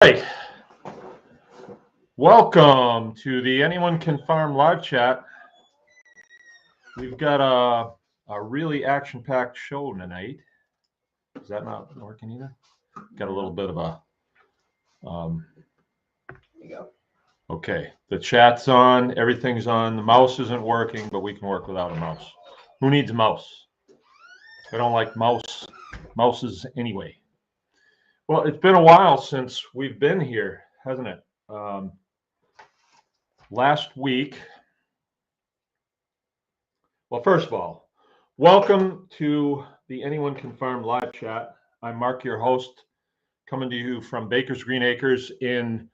Right. Welcome to the Anyone Can Farm live chat. We've got a really action-packed show tonight. Is that not working either? Got a little bit of a. There you go. Okay, the chat's on, everything's on. The mouse isn't working, but we can work without a mouse. Who needs a mouse? I don't like mouses anyway. Well, it's been a while since we've been here, hasn't it? Last week. Well, first of all, welcome to the Anyone Can Farm live chat. I'm Mark, your host, coming to you from Baker's Green Acres in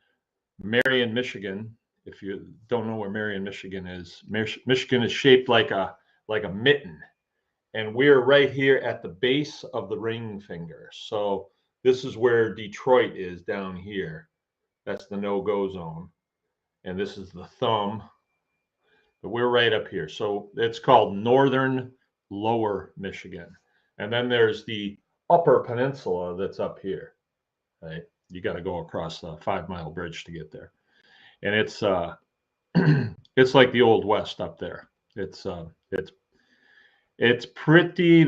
Marion, Michigan. If you don't know where Marion, Michigan is, Michigan is shaped like a mitten, and we're right here at the base of the ring finger. So this is where Detroit is down here. That's the no-go zone, and this is the thumb. But we're right up here. So it's called Northern Lower Michigan. And then there's the Upper Peninsula that's up here. Right? You got to go across the 5-mile bridge to get there. And it's it's like the Old West up there. It's pretty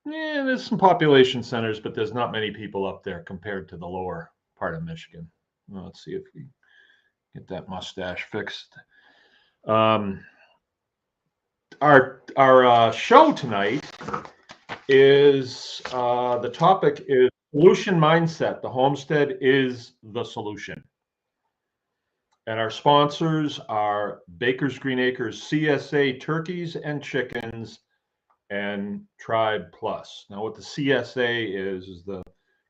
there's some population centers, but there's not many people up there compared to the lower part of Michigan. Well, let's see if we get that mustache fixed. Our show tonight is the topic is solution mindset. The homestead is the solution. And our sponsors are Baker's Green Acres CSA turkeys and chickens and Tribe Plus. Now, what the CSA is the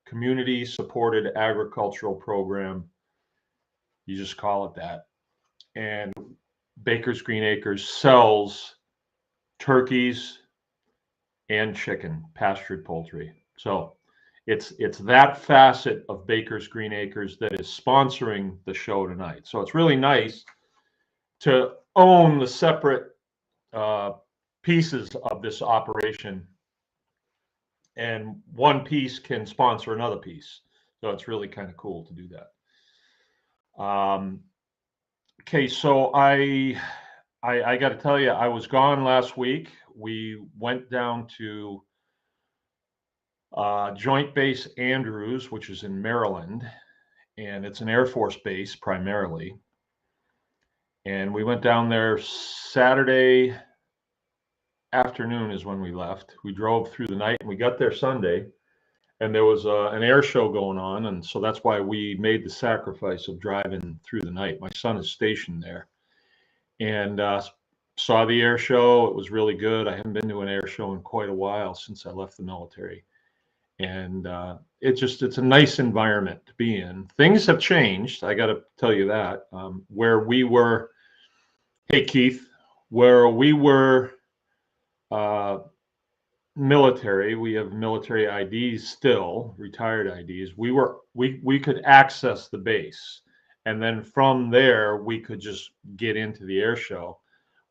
Community Supported Agricultural Program. You just call it that. And Baker's Green Acres sells turkeys and chicken, pastured poultry. So it's that facet of Baker's Green Acres that is sponsoring the show tonight. So it's really nice to own the separate pieces of this operation, and one piece can sponsor another piece. So it's really kind of cool to do that. Okay, so I got to tell you, I was gone last week. We went down to Joint Base Andrews, which is in Maryland, and it's an Air Force base primarily. And we went down there Saturday afternoon is when we left. We drove through the night and we got there Sunday, and there was an air show going on. And so that's why we made the sacrifice of driving through the night. My son is stationed there. And saw the air show. It was really good. I haven't been to an air show in quite a while since I left the military. And it's a nice environment to be in. Things have changed. I got to tell you that. Where we were, hey Keith, where we were military, we have military IDs still, retired IDs. We could access the base. And then from there, we could just get into the air show,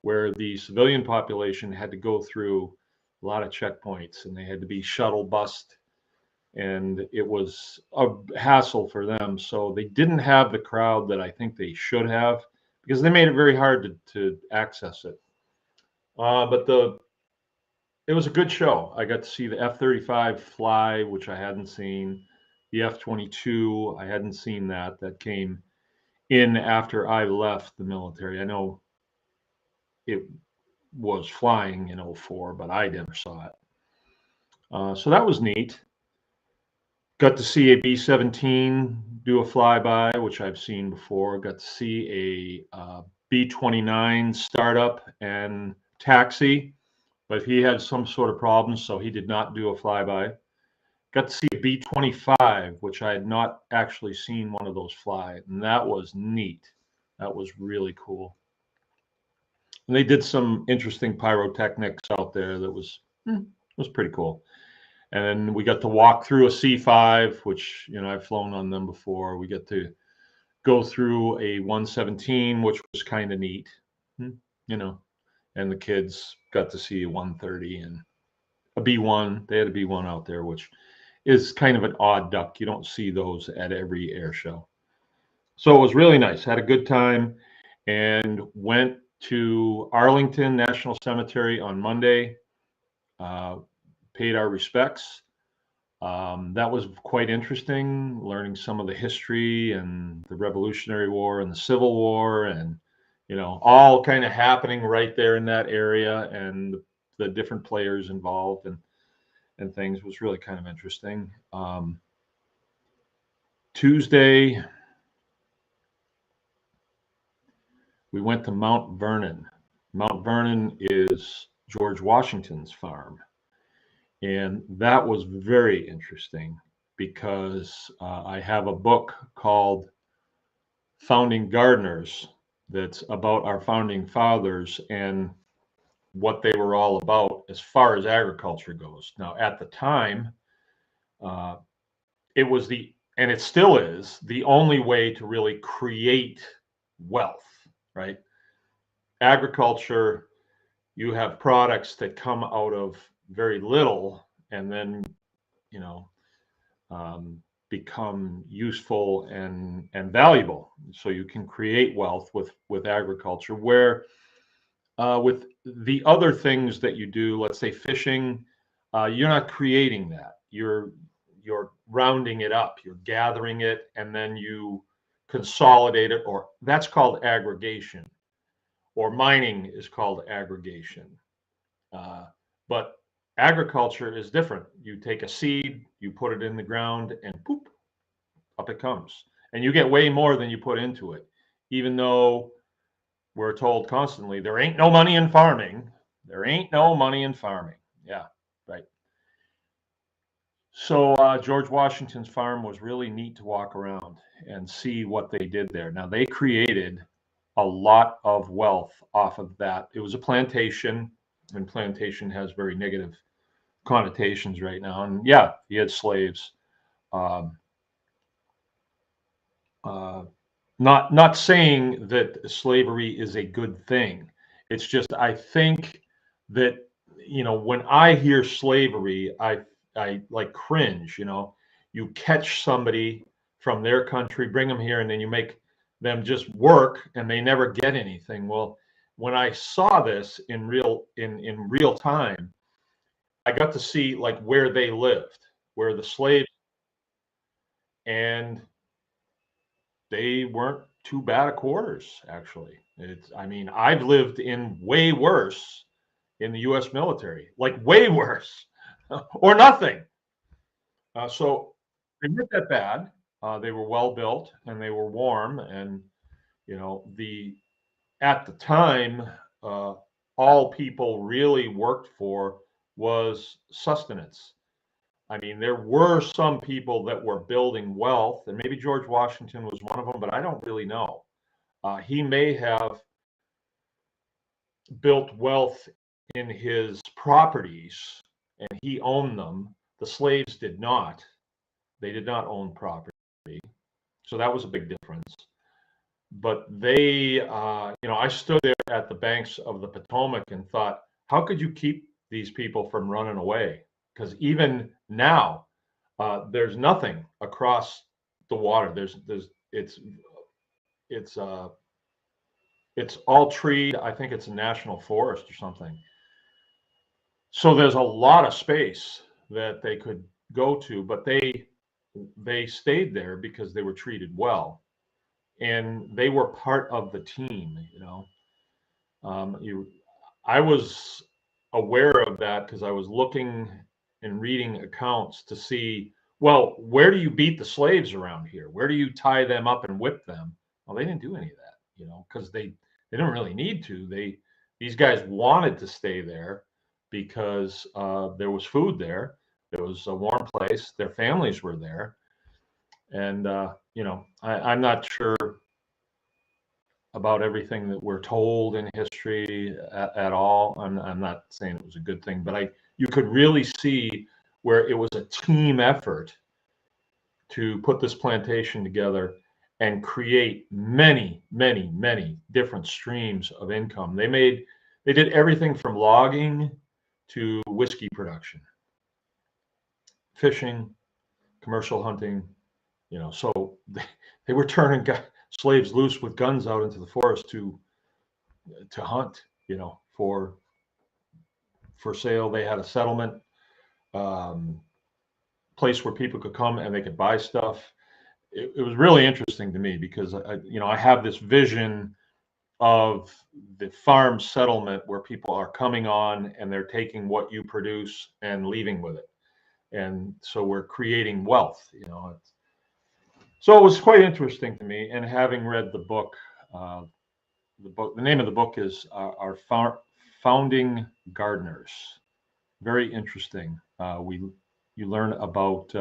where the civilian population had to go through a lot of checkpoints and they had to be shuttle bused. And it was a hassle for them. So they didn't have the crowd that I think they should have, because they made it very hard to access it. But it was a good show. I got to see the F-35 fly, which I hadn't seen. The F-22, I hadn't seen that. That came in after I left the military. I know it was flying in 04, but I never saw it. So that was neat. Got to see a B-17 do a flyby, which I've seen before. Got to see a B-29 startup and taxi, but he had some sort of problem, so he did not do a flyby. Got to see a B-25, which I had not actually seen one of those fly, and that was neat. That was really cool. And they did some interesting pyrotechnics out there that was pretty cool. And then we got to walk through a C5, which, I've flown on them before. We got to go through a 117, which was kind of neat, and the kids got to see a 130 and a B1. They had a B1 out there, which is kind of an odd duck. You don't see those at every air show. So it was really nice. Had a good time and went to Arlington National Cemetery on Monday, paid our respects. That was quite interesting, learning some of the history and the Revolutionary War and the Civil War, and all kind of happening right there in that area, and the different players involved and things was really kind of interesting. Tuesday, we went to Mount Vernon. Mount Vernon is George Washington's farm. And that was very interesting because I have a book called Founding Gardeners that's about our founding fathers and what they were all about as far as agriculture goes. Now, at the time, it was and it still is, the only way to really create wealth, right? Agriculture, you have products that come out of very little and then, become useful and valuable. So you can create wealth with agriculture, where with the other things that you do, let's say fishing, you're not creating that. You're rounding it up, you're gathering it, and then you consolidate it, or that's called aggregation, or mining is called aggregation. But agriculture is different. You take a seed, you put it in the ground, and poop, up it comes. And you get way more than you put into it, even though we're told constantly there ain't no money in farming. There ain't no money in farming. Yeah, right. So George Washington's farm was really neat to walk around and see what they did there. Now, they created a lot of wealth off of that. It was a plantation, and plantation has very negative connotations right now. And yeah, he had slaves. Not saying that slavery is a good thing. It's just I think that when I hear slavery, I like cringe. You catch somebody from their country, bring them here, and then you make them just work, and they never get anything. Well, when I saw this in real time, I got to see like where they lived, where the slaves, and they weren't too bad of quarters, actually. I mean, I've lived in way worse in the U.S. military, like way worse, or nothing. So they weren't that bad. They were well built and they were warm, and at the time, all people really worked for was sustenance. I mean, there were some people that were building wealth, and maybe George Washington was one of them, but I don't really know. He may have built wealth in his properties, and he owned them. The slaves did not. They did not own property. So that was a big difference. But they, I stood there at the banks of the Potomac and thought, how could you keep these people from running away? Because even now, there's nothing across the water. It's all treed. I think it's a national forest or something. So there's a lot of space that they could go to, but they stayed there because they were treated well, and they were part of the team. I was aware of that because I was looking and reading accounts to see, well, where do you beat the slaves around here? Where do you tie them up and whip them? Well, they didn't do any of that, because they didn't really need to. These guys wanted to stay there because there was food there. There was a warm place. Their families were there. And, I'm not sure about everything that we're told in history at all. I'm not saying it was a good thing, but you could really see where it was a team effort to put this plantation together and create many, many, many different streams of income. They did everything from logging to whiskey production, fishing, commercial hunting, so they were turning slaves loose with guns out into the forest to hunt, for sale. They had a settlement place where people could come and they could buy stuff. It was really interesting to me because I have this vision of the farm settlement where people are coming on and they're taking what you produce and leaving with it. And so we're creating wealth, So it was quite interesting to me. And having read the book, the name of the book is Our Founding Gardeners. Very interesting. You learn about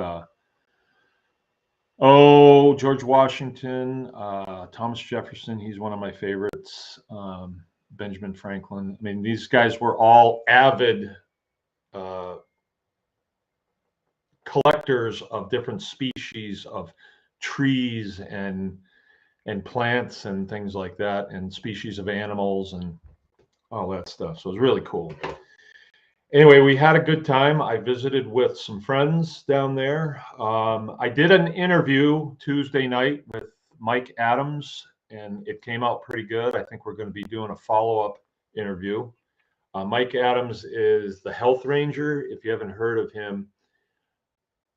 George Washington, Thomas Jefferson. He's one of my favorites. Benjamin Franklin. I mean, these guys were all avid collectors of different species of trees and plants and things like that, and species of animals and all that stuff. So it was really cool. Anyway, we had a good time. I visited with some friends down there. I did an interview Tuesday night with Mike Adams, and it came out pretty good. I think we're going to be doing a follow-up interview. Mike Adams is the health ranger. If you haven't heard of him,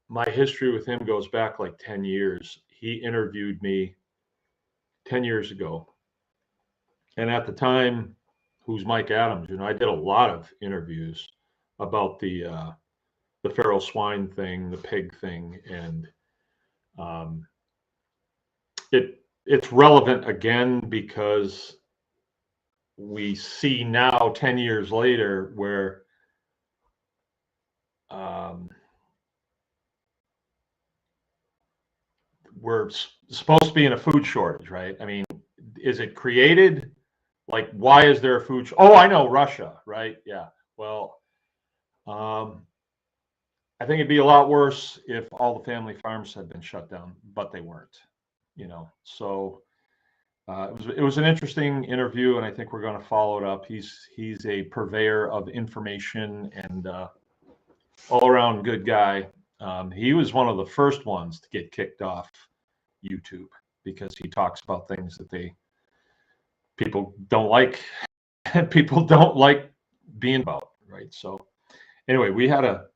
my history with him goes back like 10 years. He interviewed me 10 years ago. And at the time, who's Mike Adams? I did a lot of interviews about the feral swine thing, the pig thing, and it's relevant again because we see now 10 years later where we're supposed to be in a food shortage, right? I mean, is it created? Like, why is there a food? Oh, I know, Russia, right? Yeah. Well, I think it'd be a lot worse if all the family farms had been shut down, but they weren't. So it was an interesting interview, and I think we're going to follow it up. He's a purveyor of information and all around good guy. He was one of the first ones to get kicked off YouTube because he talks about things that people don't like, and people don't like being about, right? So anyway, we had a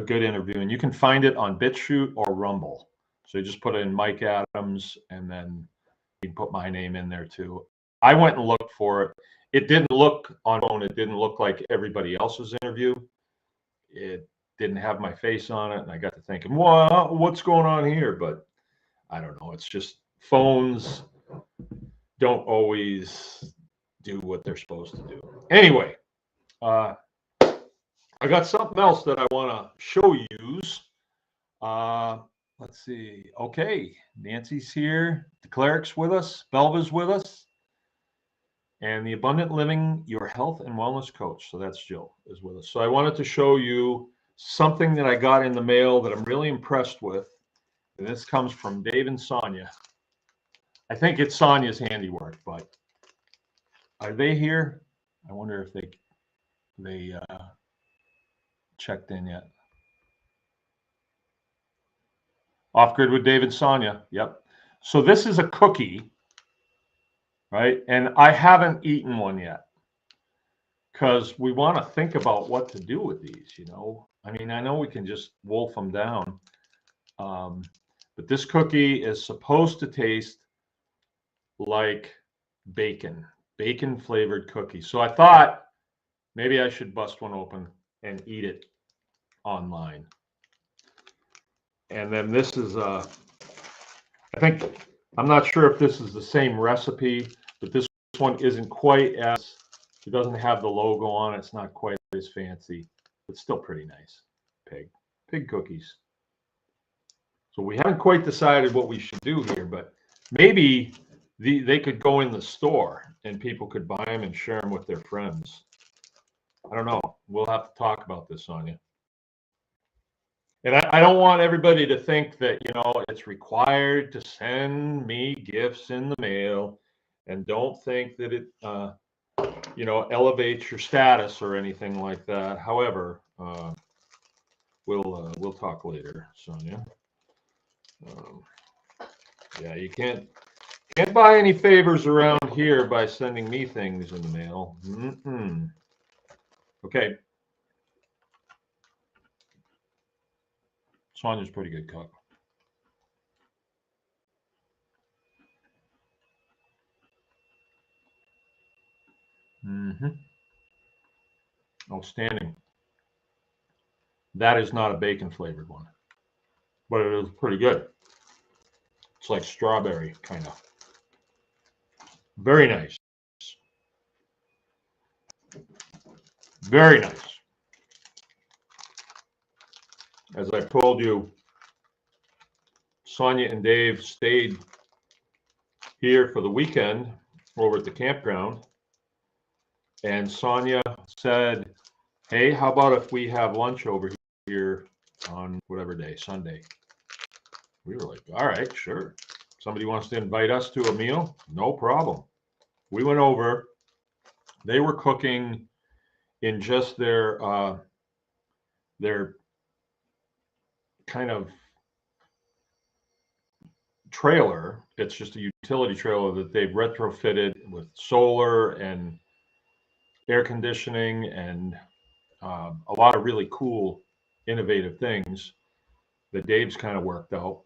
good interview, and you can find it on BitChute or Rumble. So you just put in Mike Adams, and then you can put my name in there too. I went and looked for it. It didn't look on phone. It didn't look like everybody else's interview. It didn't have my face on it, and I got to thinking, well, what's going on here? But I don't know. It's just phones don't always do what they're supposed to do. Anyway, I got something else that I want to show you. Let's see. Okay, Nancy's here. The cleric's with us. Belva's with us. And the Abundant Living, your health and wellness coach. So that's Jill is with us. So I wanted to show you something that I got in the mail that I'm really impressed with. And this comes from Dave and Sonia. I think it's Sonia's handiwork, but are they here? I wonder if they checked in yet. Off Grid with Dave and Sonia. Yep. So this is a cookie, right? And I haven't eaten one yet because we want to think about what to do with these, I mean, I know we can just wolf them down. But this cookie is supposed to taste like bacon flavored cookie. So I thought maybe I should bust one open and eat it online. And then this is I'm not sure if this is the same recipe, but this one isn't quite as, it doesn't have the logo on it. It's not quite as fancy, but still pretty nice. Pig cookies. So we haven't quite decided what we should do here, but maybe they could go in the store and people could buy them and share them with their friends. I don't know. We'll have to talk about this, Sonia. And I don't want everybody to think that, it's required to send me gifts in the mail, and don't think that it, elevates your status or anything like that. However, we'll talk later, Sonia. Yeah, you can't buy any favors around here by sending me things in the mail. Okay. Sonia's pretty good cook. Outstanding. That is not a bacon flavored one, but it is pretty good. It's like strawberry, kind of. Very nice. Very nice. As I told you, Sonia and Dave stayed here for the weekend over at the campground. And Sonia said, hey, how about if we have lunch over here on whatever day, Sunday? We were like, all right, sure. Somebody wants to invite us to a meal? No problem. We went over. They were cooking in just their kind of trailer. It's just a utility trailer that they've retrofitted with solar and air conditioning and a lot of really cool, innovative things that Dave's kind of worked out.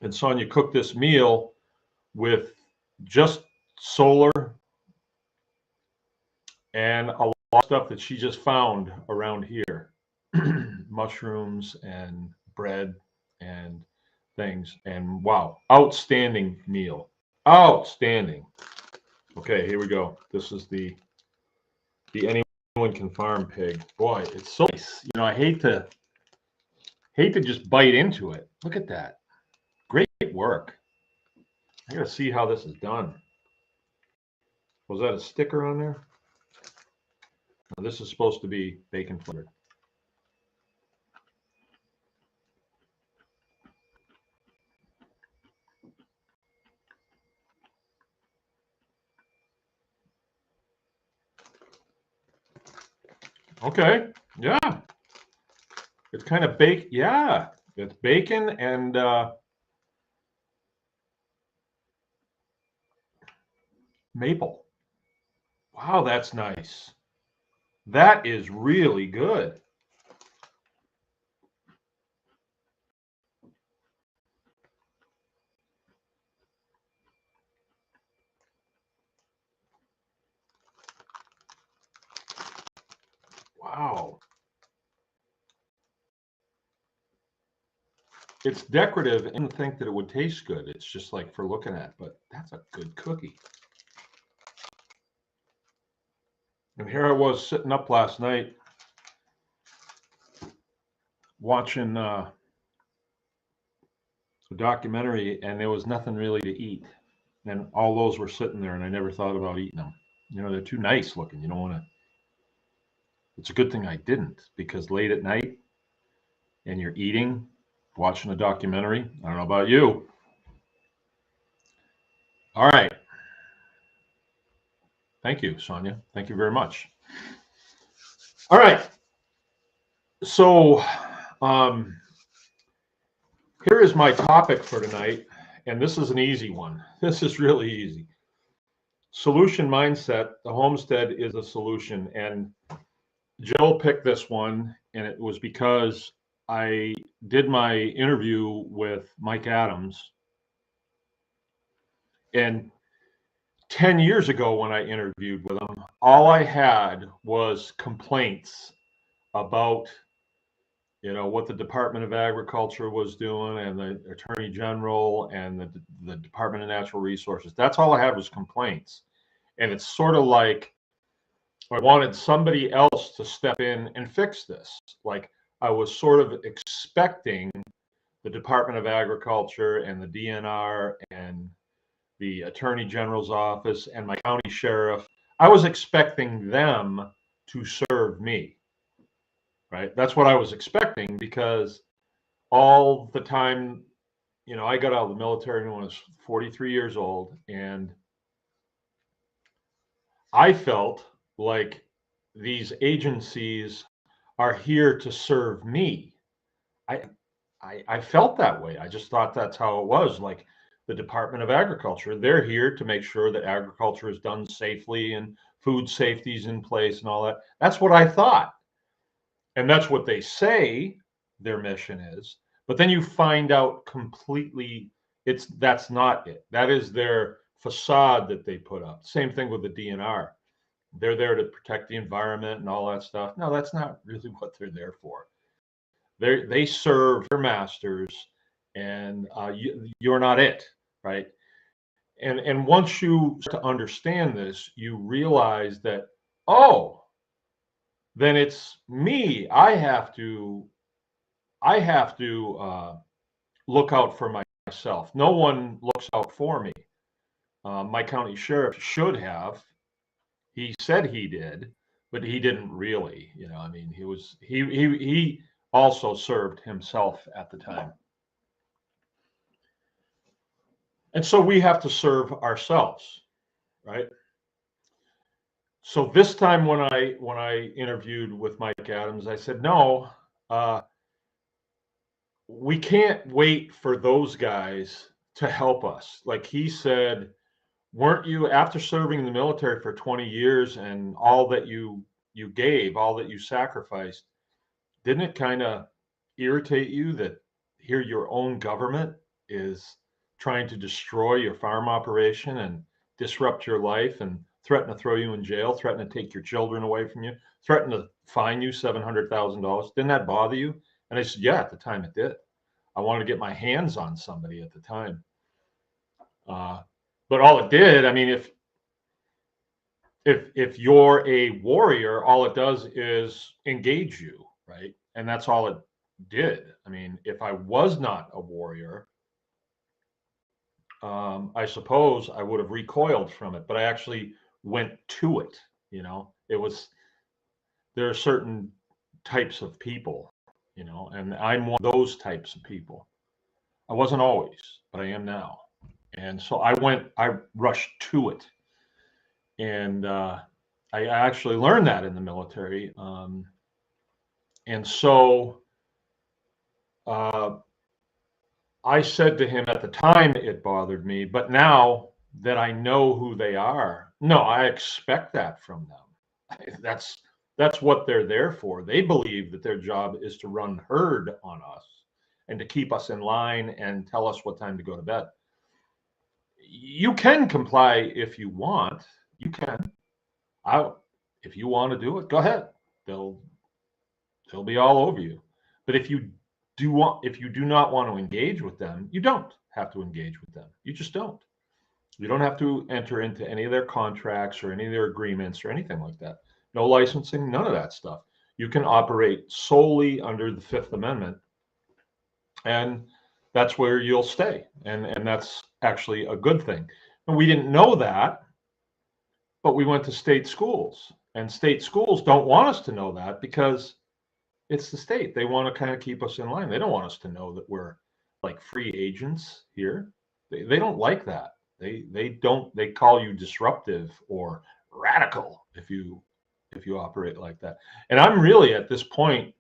And Sonia cooked this meal with just solar and a lot of stuff that she just found around here. Mushrooms and bread and things. And wow, outstanding meal. Outstanding. Okay, here we go. This is the anyone can farm pig. Boy, it's so nice. You know, I hate to just bite into it. Look at that. Great work. I gotta see how this is done. Was that a sticker on there? No, this is supposed to be bacon flavored. Okay, yeah. It's kind of baked. Yeah, it's bacon and maple. Wow, that's nice. That is really good. Wow. It's decorative and think that it would taste good. It's just like for looking at, but that's a good cookie. And here I was sitting up last night watching a documentary, and there was nothing really to eat. And all those were sitting there, and I never thought about eating them. You know, they're too nice looking. You don't want to. It's a good thing I didn't, because late at night and you're eating, watching a documentary. I don't know about you. All right. Thank you, Sonia. Thank you very much. All right. So, here is my topic for tonight, and this is an easy one. This is really easy. Solution mindset. The homestead is a solution, and Jill picked this one, and it was because I did my interview with Mike Adams, and 10 years ago when I interviewed with him, all I had was complaints about, you know, what the Department of Agriculture was doing and the Attorney General and the Department of Natural Resources. That's all I had was complaints. And it's sort of like I wanted somebody else to step in and fix this. Like I was sort of expecting the Department of Agriculture and the DNR and the Attorney General's office and my county sheriff. I was expecting them to serve me, right? That's what I was expecting because all the time, you know, I got out of the military when I was 43 years old, and I felt like these agencies are here to serve me. I I felt that way. I just thought that's how it was. Like the Department of Agriculture, they're here to make sure that agriculture is done safely and food safety is in place and all that. That's what I thought. And that's what they say their mission is. But then you find out completely that's not it. That is their facade that they put up. Same thing with the DNR. They're there to protect the environment and all that stuff. No, that's not really what they're there for. They serve their masters, and you're not it, right? And once you start to understand this, you realize that, oh, then it's me. I have to look out for myself. No one looks out for me. My county sheriff should have. He said he did, but he didn't really. I mean, he also served himself at the time. And so we have to serve ourselves, right? So this time when I interviewed with Mike Adams, I said, no, we can't wait for those guys to help us. Like he said, weren't you, after serving in the military for 20 years and all that you gave, all that you sacrificed, didn't it kind of irritate you that here your own government is trying to destroy your farm operation and disrupt your life and threaten to throw you in jail, threaten to take your children away from you, threaten to fine you $700,000? Didn't that bother you? And I said, yeah, at the time it did. I wanted to get my hands on somebody at the time. But all it did, I mean, if you're a warrior, all it does is engage you, right? And that's all it did. I mean, if I was not a warrior, I suppose I would have recoiled from it, but I actually went to it. There are certain types of people, and I'm one of those types of people. I wasn't always, but I am now. And so I rushed to it. And I actually learned that in the military. And so I said to him at the time it bothered me, but now that I know who they are, no, I expect that from them. That's what they're there for. They believe that their job is to run herd on us and to keep us in line and tell us what time to go to bed. You can comply if you want. You can. If you want to do it, go ahead. They'll be all over you. But if you do not want to engage with them, you don't have to engage with them. You just don't. You don't have to enter into any of their contracts or any of their agreements or anything like that. No licensing, none of that stuff. You can operate solely under the Fifth Amendment, and that's where you'll stay. And that's actually a good thing. And we didn't know that, but we went to state schools, and state schools don't want us to know that because it's the state. They want to kind of keep us in line. They don't want us to know that we're like free agents here. They don't like that. They call you disruptive or radical if you operate like that. And I'm really at this point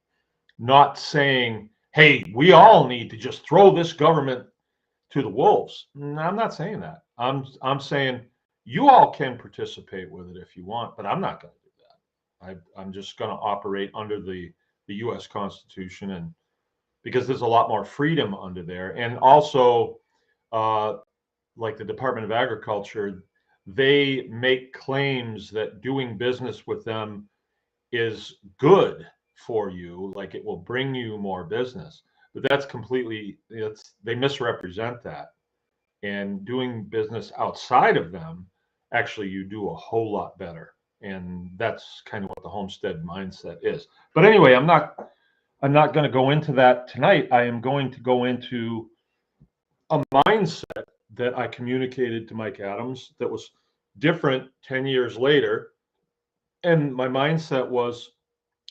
not saying, hey, we all need to just throw this government to the wolves. No, I'm not saying that. I'm saying you all can participate with it if you want, but I'm not going to do that. I'm just going to operate under the U.S. Constitution, and because there's a lot more freedom under there. And also, like the Department of Agriculture, they make claims that doing business with them is good for you, like it will bring you more business. But that's completely, they misrepresent that. And doing business outside of them, actually, you do a whole lot better. And that's kind of what the homestead mindset is. But anyway, I'm not going to go into that tonight. I am going to go into a mindset that I communicated to Mike Adams that was different 10 years later. And my mindset was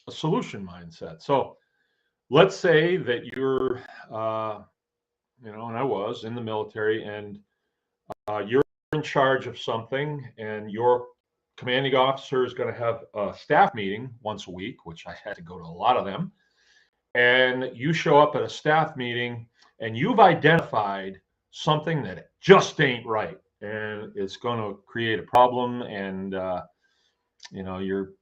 a solution mindset. So let's say that you're, and I was in the military, and you're in charge of something, and your commanding officer is going to have a staff meeting once a week, which I had to go to a lot of them. and you show up at a staff meeting and you've identified something that just ain't right, and it's going to create a problem, and we're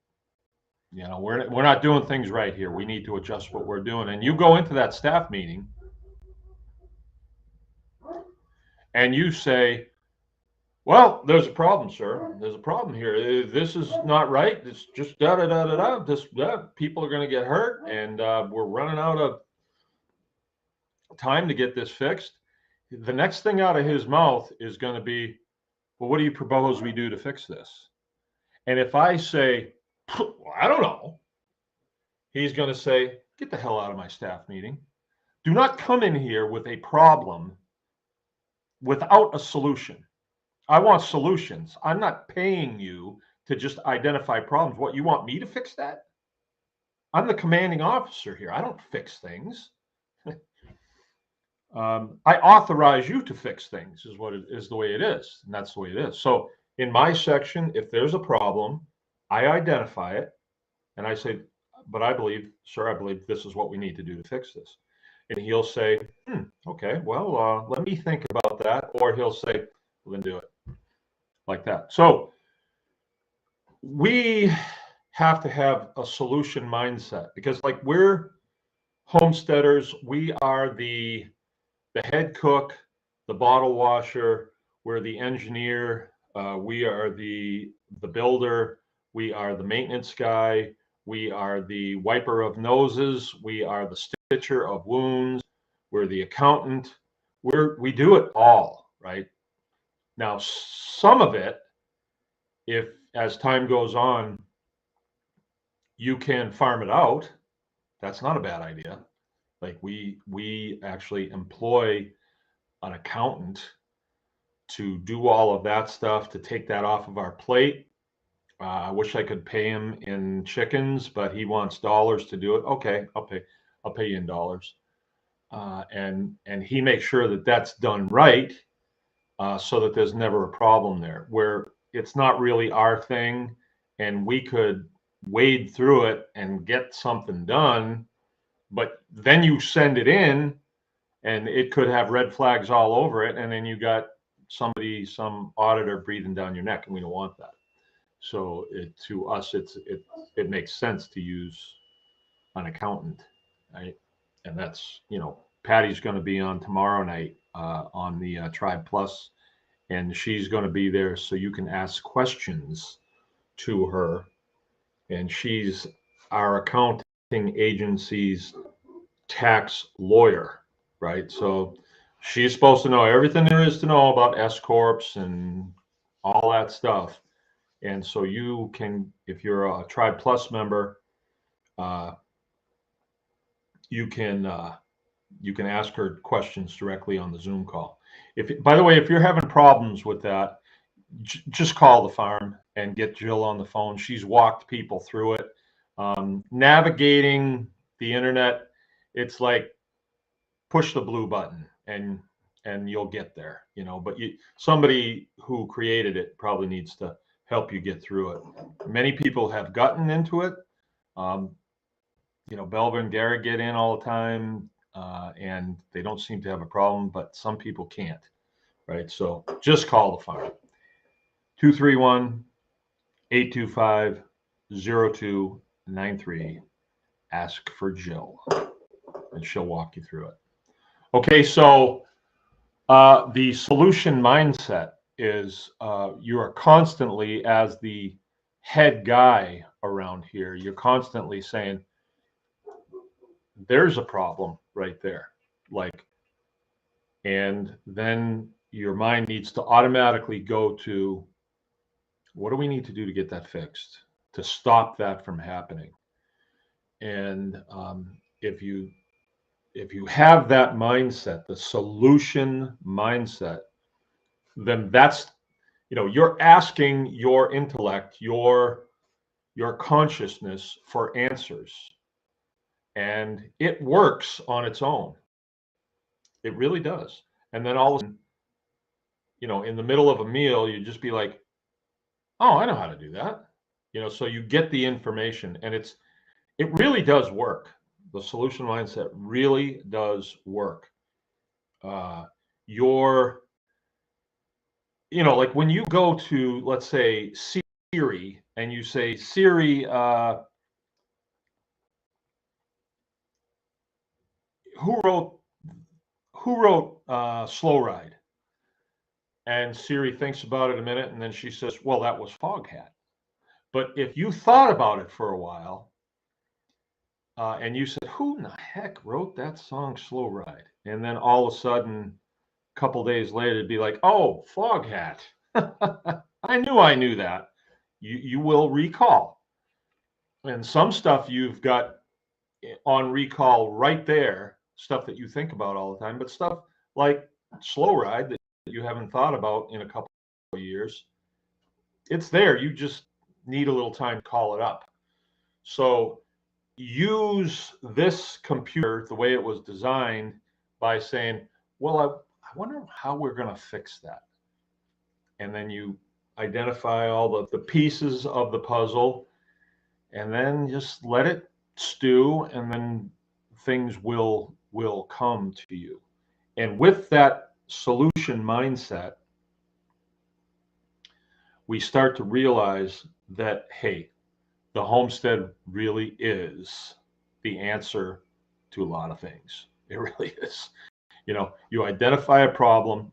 not doing things right here. We need to adjust what we're doing. And you go into that staff meeting and you say, well, there's a problem, sir. There's a problem here. This is not right. It's just da da da da da. This people are going to get hurt, and we're running out of time to get this fixed. The next thing out of his mouth is going to be, well, what do you propose we do to fix this? And if I say, well, I don't know, he's going to say, get the hell out of my staff meeting. Do not come in here with a problem without a solution. I want solutions. I'm not paying you to just identify problems. What, you want me to fix that? I'm the commanding officer here. I don't fix things. I authorize you to fix things, is what it is, the way it is, and that's the way it is. So in my section, if there's a problem, I identify it, and I say, but I believe, sir, I believe this is what we need to do to fix this. And he'll say, okay, well, let me think about that. Or he'll say, well, then do it. Like that. So we have to have a solution mindset, because like we're homesteaders, we are the head cook, the bottle washer, we're the engineer, we are the builder, we are the maintenance guy, we are the wiper of noses, we are the stitcher of wounds, we're the accountant. We do it all, right? Now, some of it, if as time goes on, you can farm it out, that's not a bad idea. Like we actually employ an accountant to do all of that stuff, to take that off of our plate. I wish I could pay him in chickens, but he wants dollars to do it. Okay, I'll pay you in dollars. And he makes sure that that's done right, so that there's never a problem there where it's not really our thing, and we could wade through it and get something done, but then you send it in and it could have red flags all over it, and then you got some auditor breathing down your neck, and we don't want that. So to us, it makes sense to use an accountant, right? And that's, Patty's going to be on tomorrow night on the Tribe Plus, and she's going to be there so you can ask questions to her, and she's our accounting agency's tax lawyer, right? So she's supposed to know everything there is to know about S corps and all that stuff. And so you can, if you're a Tribe Plus member, you can ask her questions directly on the Zoom call. By the way, if you're having problems with that, just call the farm and get Jill on the phone. She's walked people through it. Navigating the internet, it's like push the blue button and you'll get there, but somebody who created it probably needs to help you get through it. Many people have gotten into it. Belva and Garrett get in all the time, and they don't seem to have a problem, but some people can't, right? So just call the farm. 231-825-0293. Ask for Jill, and she'll walk you through it. Okay, so the solution mindset is you are constantly, as the head guy around here, you're constantly saying, there's a problem right there. And then your mind needs to automatically go to, what do we need to do to get that fixed, to stop that from happening? And if you have that mindset, the solution mindset, then that's, you're asking your intellect, your consciousness for answers, and it works on its own. It really does. And then all of a sudden, in the middle of a meal, you just be like, oh, I know how to do that. So you get the information, and it really does work. The solution mindset really does work. Your, like when you go to, let's say, Siri, and you say, Siri, who wrote Slow Ride? And Siri thinks about it a minute, and then she says, well, that was Foghat. But if you thought about it for a while, and you said, who in the heck wrote that song, Slow Ride? And then all of a sudden, a couple days later, it'd be like, oh, Foghat. I knew that. You will recall. And some stuff you've got on recall right there, stuff that you think about all the time, but stuff like Slow Ride that you haven't thought about in a couple of years, it's there. You just need a little time to call it up. So use this computer the way it was designed by saying, well, I wonder how we're going to fix that. And then you identify all the pieces of the puzzle, and then just let it stew, and then things will come to you. And with that solution mindset, we start to realize that, hey, the homestead really is the answer to a lot of things. It really is. You identify a problem,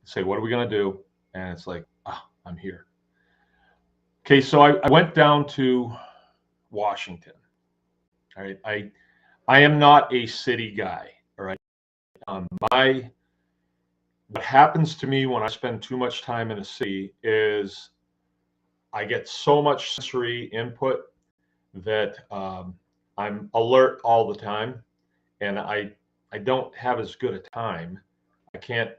say, what are we going to do? And it's like, I'm here. Okay, so I went down to Washington. All right, I am not a city guy. All right, what happens to me when I spend too much time in a city is I get so much sensory input that I'm alert all the time, and I don't have as good a time. I can't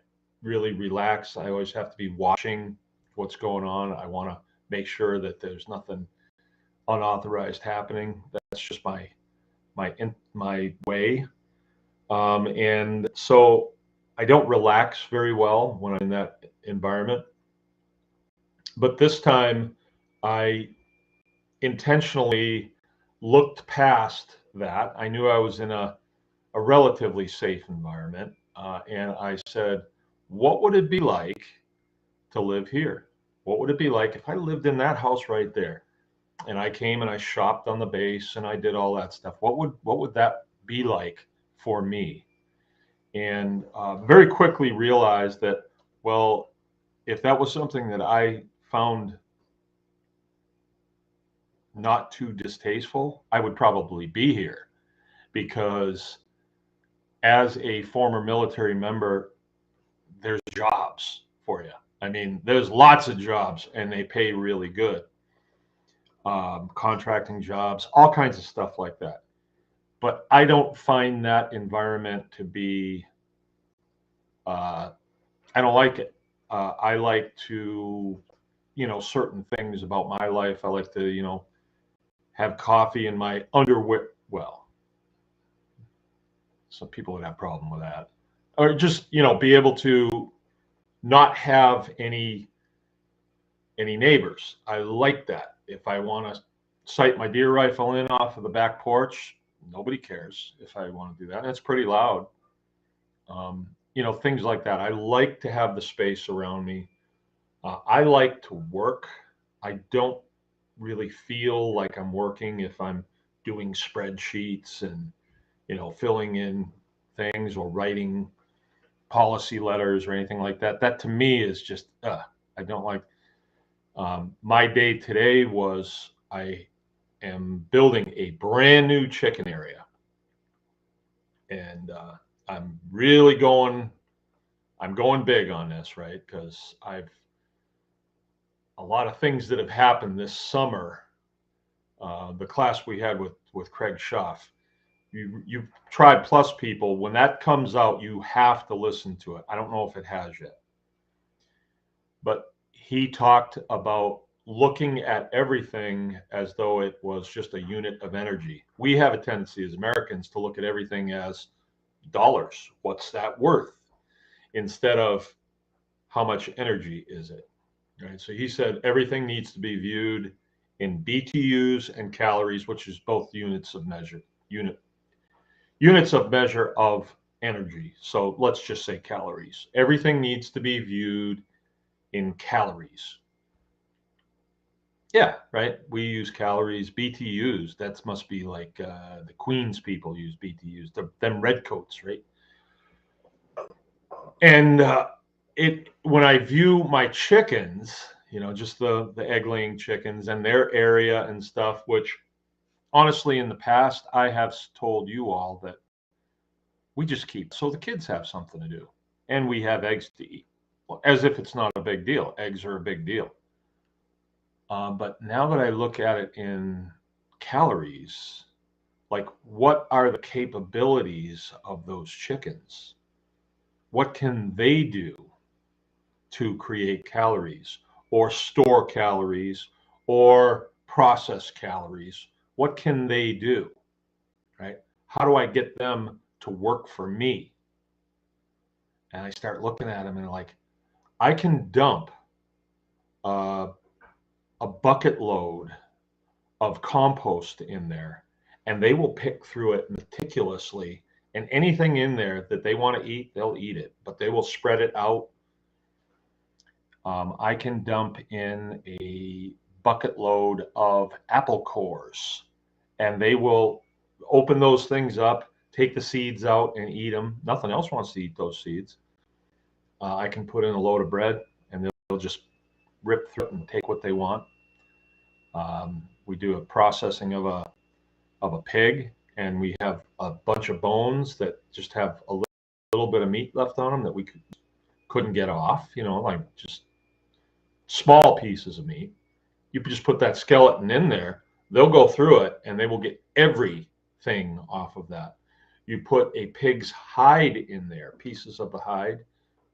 really relax. I always have to be watching what's going on. I want to make sure that there's nothing unauthorized happening. That's just my way. And so I don't relax very well when I'm in that environment. But this time I intentionally looked past that. I knew I was in a relatively safe environment. And I said, what would it be like to live here? What would it be like if I lived in that house right there? And I came and I shopped on the base and I did all that stuff. What would that be like for me? And very quickly realized that, well, if that was something that I found not too distasteful, I would probably be here, because as a former military member, there's jobs for you. I mean, there's lots of jobs and they pay really good. Contracting jobs, all kinds of stuff like that. But I don't find that environment to be, I don't like it. I like to, certain things about my life. I like to, have coffee in my underwear. Well, some people would have a problem with that. Or just, be able to not have any neighbors. I like that. If I want to sight my deer rifle in off of the back porch, nobody cares if I want to do that. And it's pretty loud. Things like that. I like to have the space around me. I like to work. I don't really feel like I'm working if I'm doing spreadsheets and, filling in things or writing policy letters or anything like that. That to me is just, I don't like. My day today was I am building a brand new chicken area. And I'm really going big on this, right? Because a lot of things that have happened this summer. The class we had with Craig Schaff, you Tribe Plus people, when that comes out, you have to listen to it. I don't know if it has yet, but he talked about looking at everything as though it was just a unit of energy. We have a tendency as Americans to look at everything as dollars. What's that worth? Instead of how much energy is it? Right. So he said everything needs to be viewed in BTUs and calories, which is both units of measure of energy. So let's just say calories. Everything needs to be viewed in calories. Yeah, right. We use calories, BTUs. That must be like the Queen's people use BTUs. Them redcoats, right? And when I view my chickens, just the egg-laying chickens and their area and stuff, which honestly, in the past, I have told you all that we just keep so the kids have something to do, and we have eggs to eat, as if it's not a big deal. Eggs are a big deal. But now that I look at it in calories, like what are the capabilities of those chickens? What can they do to create calories or store calories or process calories? What can they do, right? How do I get them to work for me? And I start looking at them and like, I can dump uh, a bucket load of compost in there, and they will pick through it meticulously. And anything in there that they want to eat, they'll eat it, but they will spread it out. I can dump in a bucket load of apple cores, and they will open those things up, take the seeds out, and eat them. Nothing else wants to eat those seeds. I can put in a load of bread, and they'll just rip through it and take what they want. We do a processing of a pig, and we have a bunch of bones that just have a little bit of meat left on them that we couldn't get off. Like just small pieces of meat. You just put that skeleton in there, they'll go through it, and they will get everything off of that. You put a pig's hide in there, pieces of the hide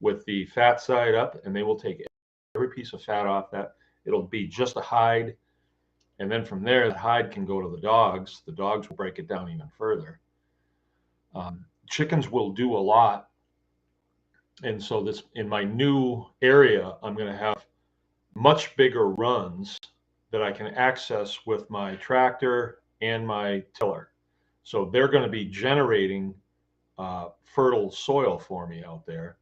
with the fat side up, and they will take every piece of fat off that. It'll be just a hide. And then from there, the hide can go to the dogs. The dogs will break it down even further. Chickens will do a lot. And so this in my new area, I'm going to have much bigger runs that I can access with my tractor and my tiller. So they're going to be generating fertile soil for me out there,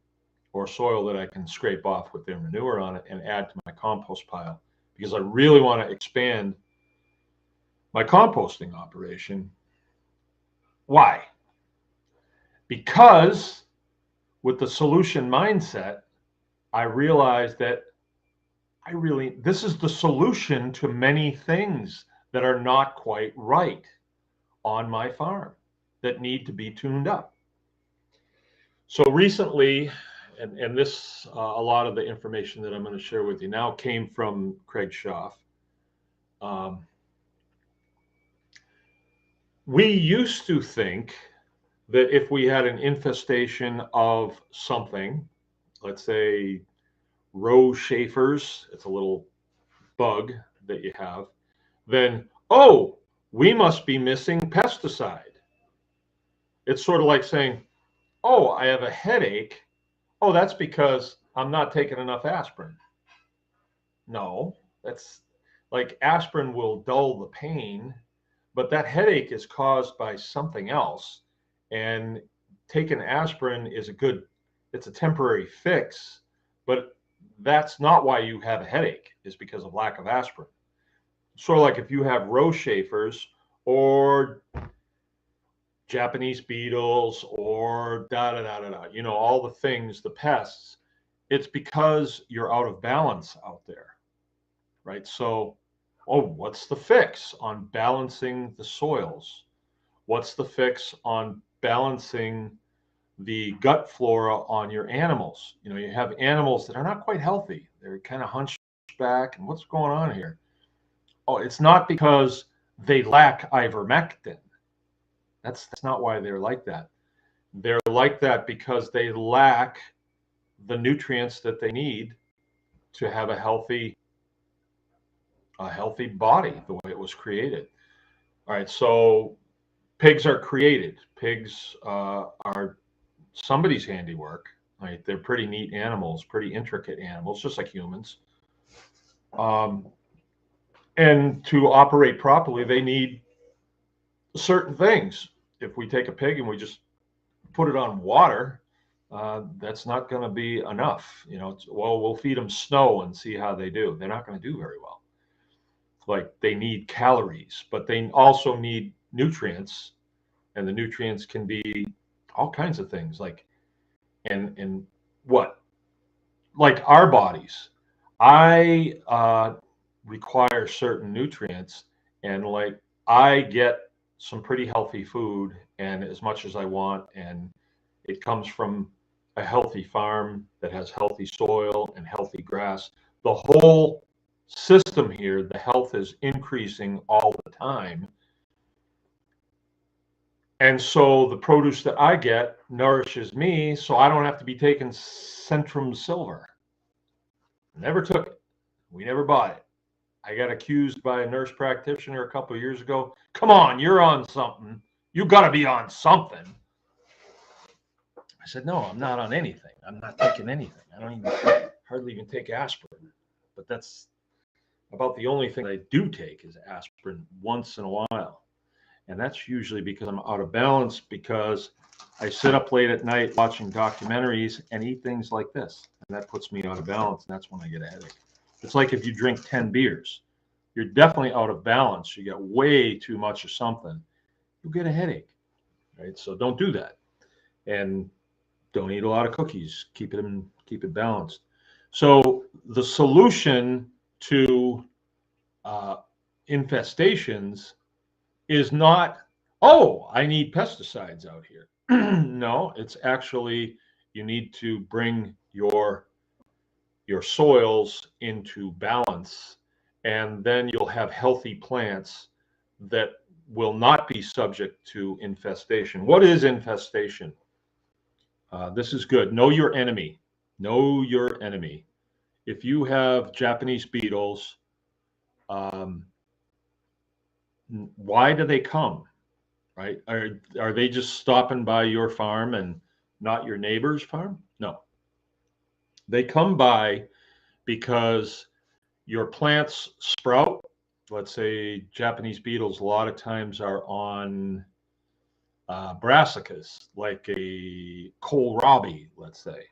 or soil that I can scrape off with their manure on it and add to my compost pile, because I really want to expand my composting operation. Why? Because with the solution mindset, I realized that this is the solution to many things that are not quite right on my farm that need to be tuned up. So recently, and this, a lot of the information that I'm going to share with you now came from Craig Schaff. We used to think that if we had an infestation of something, let's say roe Schaefer's, it's a little bug that you have, then, oh, we must be missing pesticide. It's sort of like saying, oh, I have a headache. Oh, that's because I'm not taking enough aspirin. No, that's like aspirin will dull the pain, but that headache is caused by something else. And taking aspirin is it's a temporary fix, but that's not why you have a headache, is because of lack of aspirin. Sort of like if you have roe Schaefer's or Japanese beetles or all the things, the pests, it's because you're out of balance out there, right? So, what's the fix on balancing the soils? What's the fix on balancing the gut flora on your animals? You have animals that are not quite healthy. They're kind of hunched back, and what's going on here? Oh, it's not because they lack ivermectin. That's not why they're like that. They're like that because they lack the nutrients that they need to have a healthy body the way it was created. All right, so pigs are created. Pigs are somebody's handiwork. Right? They're pretty neat animals, pretty intricate animals, just like humans. And to operate properly, they need certain things. If we take a pig and we just put it on water, that's not going to be enough. Well, we'll feed them snow and see how they do. They're not going to do very well. Like, they need calories, but they also need nutrients, and the nutrients can be all kinds of things. Like, and what, like our bodies, I require certain nutrients, and like I get some pretty healthy food and as much as I want, and it comes from a healthy farm that has healthy soil and healthy grass. The whole system here, the health is increasing all the time. And so the produce that I get nourishes me, so I don't have to be taking Centrum Silver. Never took it. We never bought it. I got accused by a nurse practitioner a couple of years ago. Come on, you're on something. You got to be on something. I said, no, I'm not on anything. I'm not taking anything. I don't hardly even take aspirin. But that's about the only thing I do take is aspirin once in a while. And that's usually because I'm out of balance, because I sit up late at night watching documentaries and eat things like this. And that puts me out of balance. And that's when I get a headache. It's like if you drink 10 beers, you're definitely out of balance. You get way too much of something, you'll get a headache, right? So don't do that. And don't eat a lot of cookies. Keep it balanced. So the solution to infestations is not, oh, I need pesticides out here. No, it's actually, you need to bring your soils into balance, and then you'll have healthy plants that will not be subject to infestation. What is infestation? This is good. Know your enemy. Know your enemy. If you have Japanese beetles, um, why do they come? Right? Are they just stopping by your farm and not your neighbor's farm? No. They come by because your plants sprout. Let's say Japanese beetles a lot of times are on brassicas, like a kohlrabi, let's say.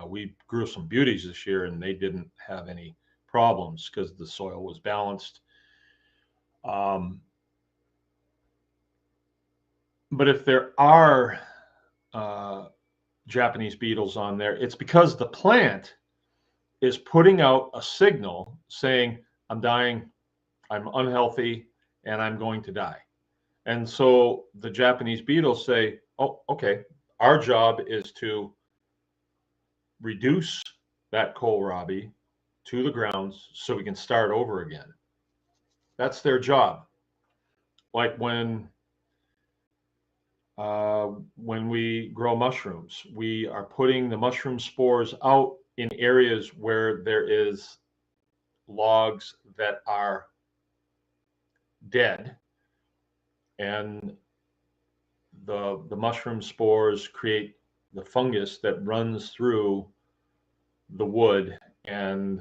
We grew some beauties this year and they didn't have any problems because the soil was balanced. But if there are Japanese beetles on there, it's because the plant is putting out a signal saying, I'm dying, I'm unhealthy, and I'm going to die. And so the Japanese beetles say, oh, okay, our job is to reduce that kohlrabi to the grounds so we can start over again. That's their job. Like when we grow mushrooms, we are putting the mushroom spores out in areas where there is logs that are dead, and the mushroom spores create the fungus that runs through the wood, and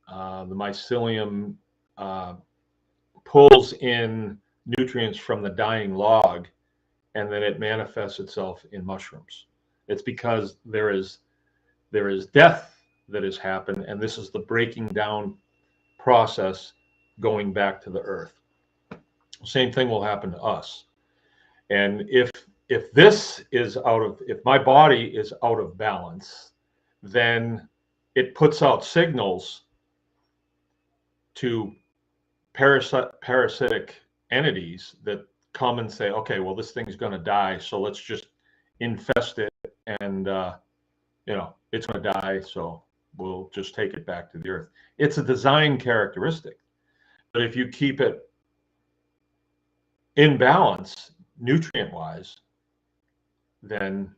the mycelium pulls in nutrients from the dying log, and then it manifests itself in mushrooms. It's because there is death that has happened, and this is the breaking down process going back to the earth. Same thing will happen to us. And if my body is out of balance, then it puts out signals to parasitic entities that come and say, okay, well, this thing's going to die, so let's just infest it, and it's going to die, so we'll just take it back to the earth. It's a design characteristic. But if you keep it in balance, nutrient-wise, then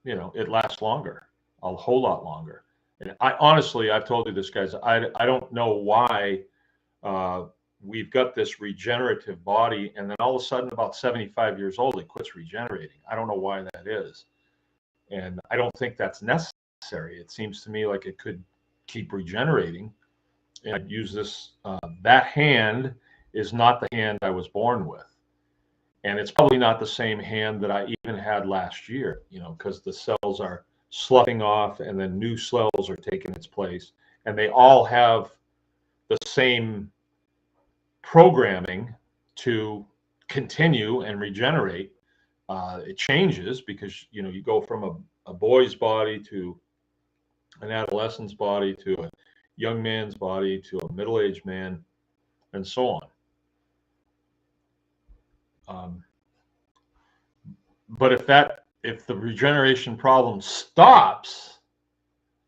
it lasts longer, a whole lot longer. And I've told you this, guys, I don't know why we've got this regenerative body, and then all of a sudden, about 75 years old, it quits regenerating. I don't know why that is. And I don't think that's necessary. It seems to me like it could keep regenerating and I'd use this. That hand is not the hand I was born with, and it's probably not the same hand that I even had last year. Because the cells are sloughing off, and then new cells are taking its place, and they all have the same programming to continue and regenerate. It changes because you go from a boy's body to an adolescent's body to a young man's body to a middle-aged man, and so on. Um, but if the regeneration problem stops,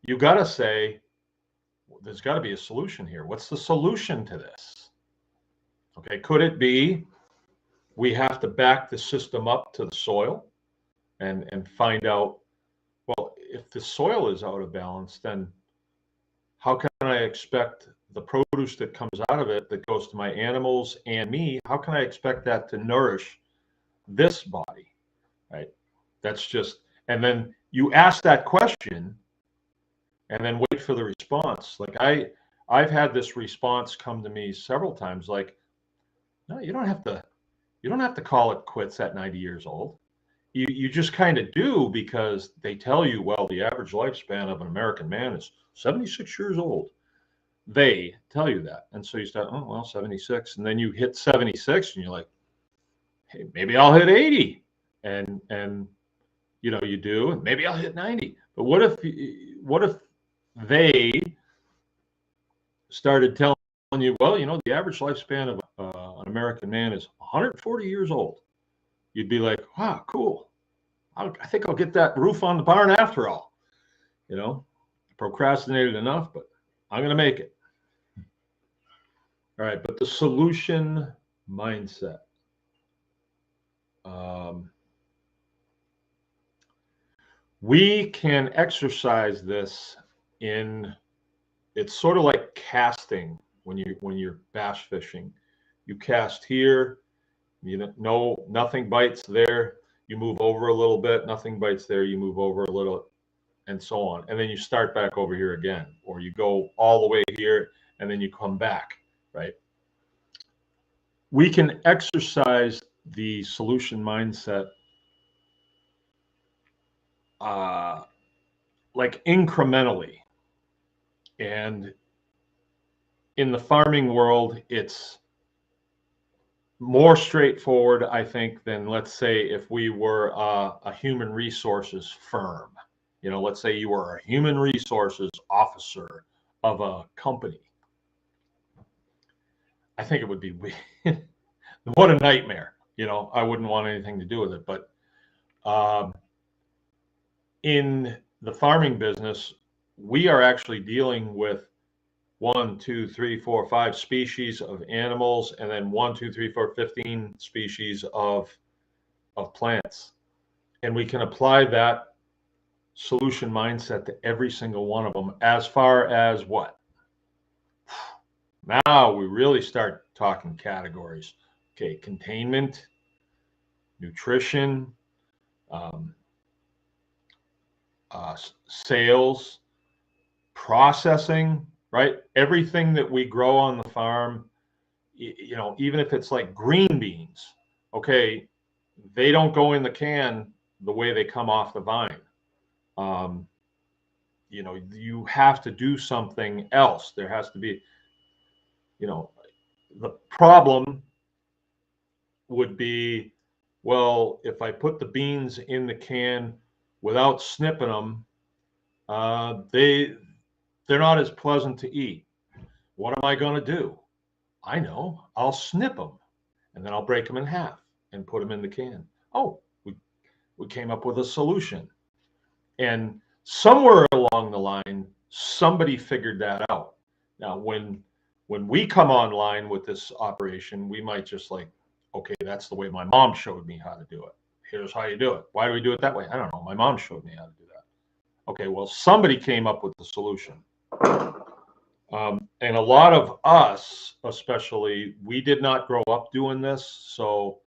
you got to say, well, there's got to be a solution here. What's the solution to this? Okay, could it be we have to back the system up to the soil and find out, well, if the soil is out of balance, then how can I expect the produce that comes out of it that goes to my animals and me, how can I expect that to nourish this body, right? That's just, and then you ask that question and then wait for the response. Like I've had this response come to me several times, like, no, you don't have to call it quits at 90 years old. You just kind of do, because they tell you, well, the average lifespan of an American man is 76 years old. They tell you that. And so you start, oh, well, 76. And then you hit 76 and you're like, hey, maybe I'll hit 80. And you do, and maybe I'll hit 90. But what if they started telling you, well, the average lifespan of an American man is 140 years old? You'd be like, wow, cool. I think I'll get that roof on the barn after all. Procrastinated enough, but I'm going to make it. All right, but the solution mindset. We can exercise this it's sort of like casting when you're bass fishing. You cast here, nothing bites there. You move over a little bit, nothing bites there. You move over a little, and so on. And then you start back over here again, or you go all the way here and then you come back, right? We can exercise the solution mindset like incrementally. And in the farming world, it's more straightforward, I think, than, let's say, if we were a human resources firm. Let's say you were a human resources officer of a company. I think it would be what a nightmare. I wouldn't want anything to do with it. But in the farming business, we are actually dealing with 1, 2, 3, 4, 5 species of animals, and then 1, 2, 3, 4, 15 species of plants. And we can apply that solution mindset to every single one of them, as far as what? Now we really start talking categories. Okay, containment, nutrition, sales, processing, right? Everything that we grow on the farm, even if it's like green beans, okay, they don't go in the can the way they come off the vine. You have to do something else. There has to be, the problem would be, well, if I put the beans in the can without snipping them, they're not as pleasant to eat. What am I going to do? I know, I'll snip them, and then I'll break them in half and put them in the can. Oh, we came up with a solution. And somewhere along the line, somebody figured that out. Now, when we come online with this operation, we might just like, okay, that's the way my mom showed me how to do it. Here's how you do it. Why do we do it that way? I don't know. My mom showed me how to do that. Okay, well, somebody came up with the solution. And a lot of us, especially, we did not grow up doing this. So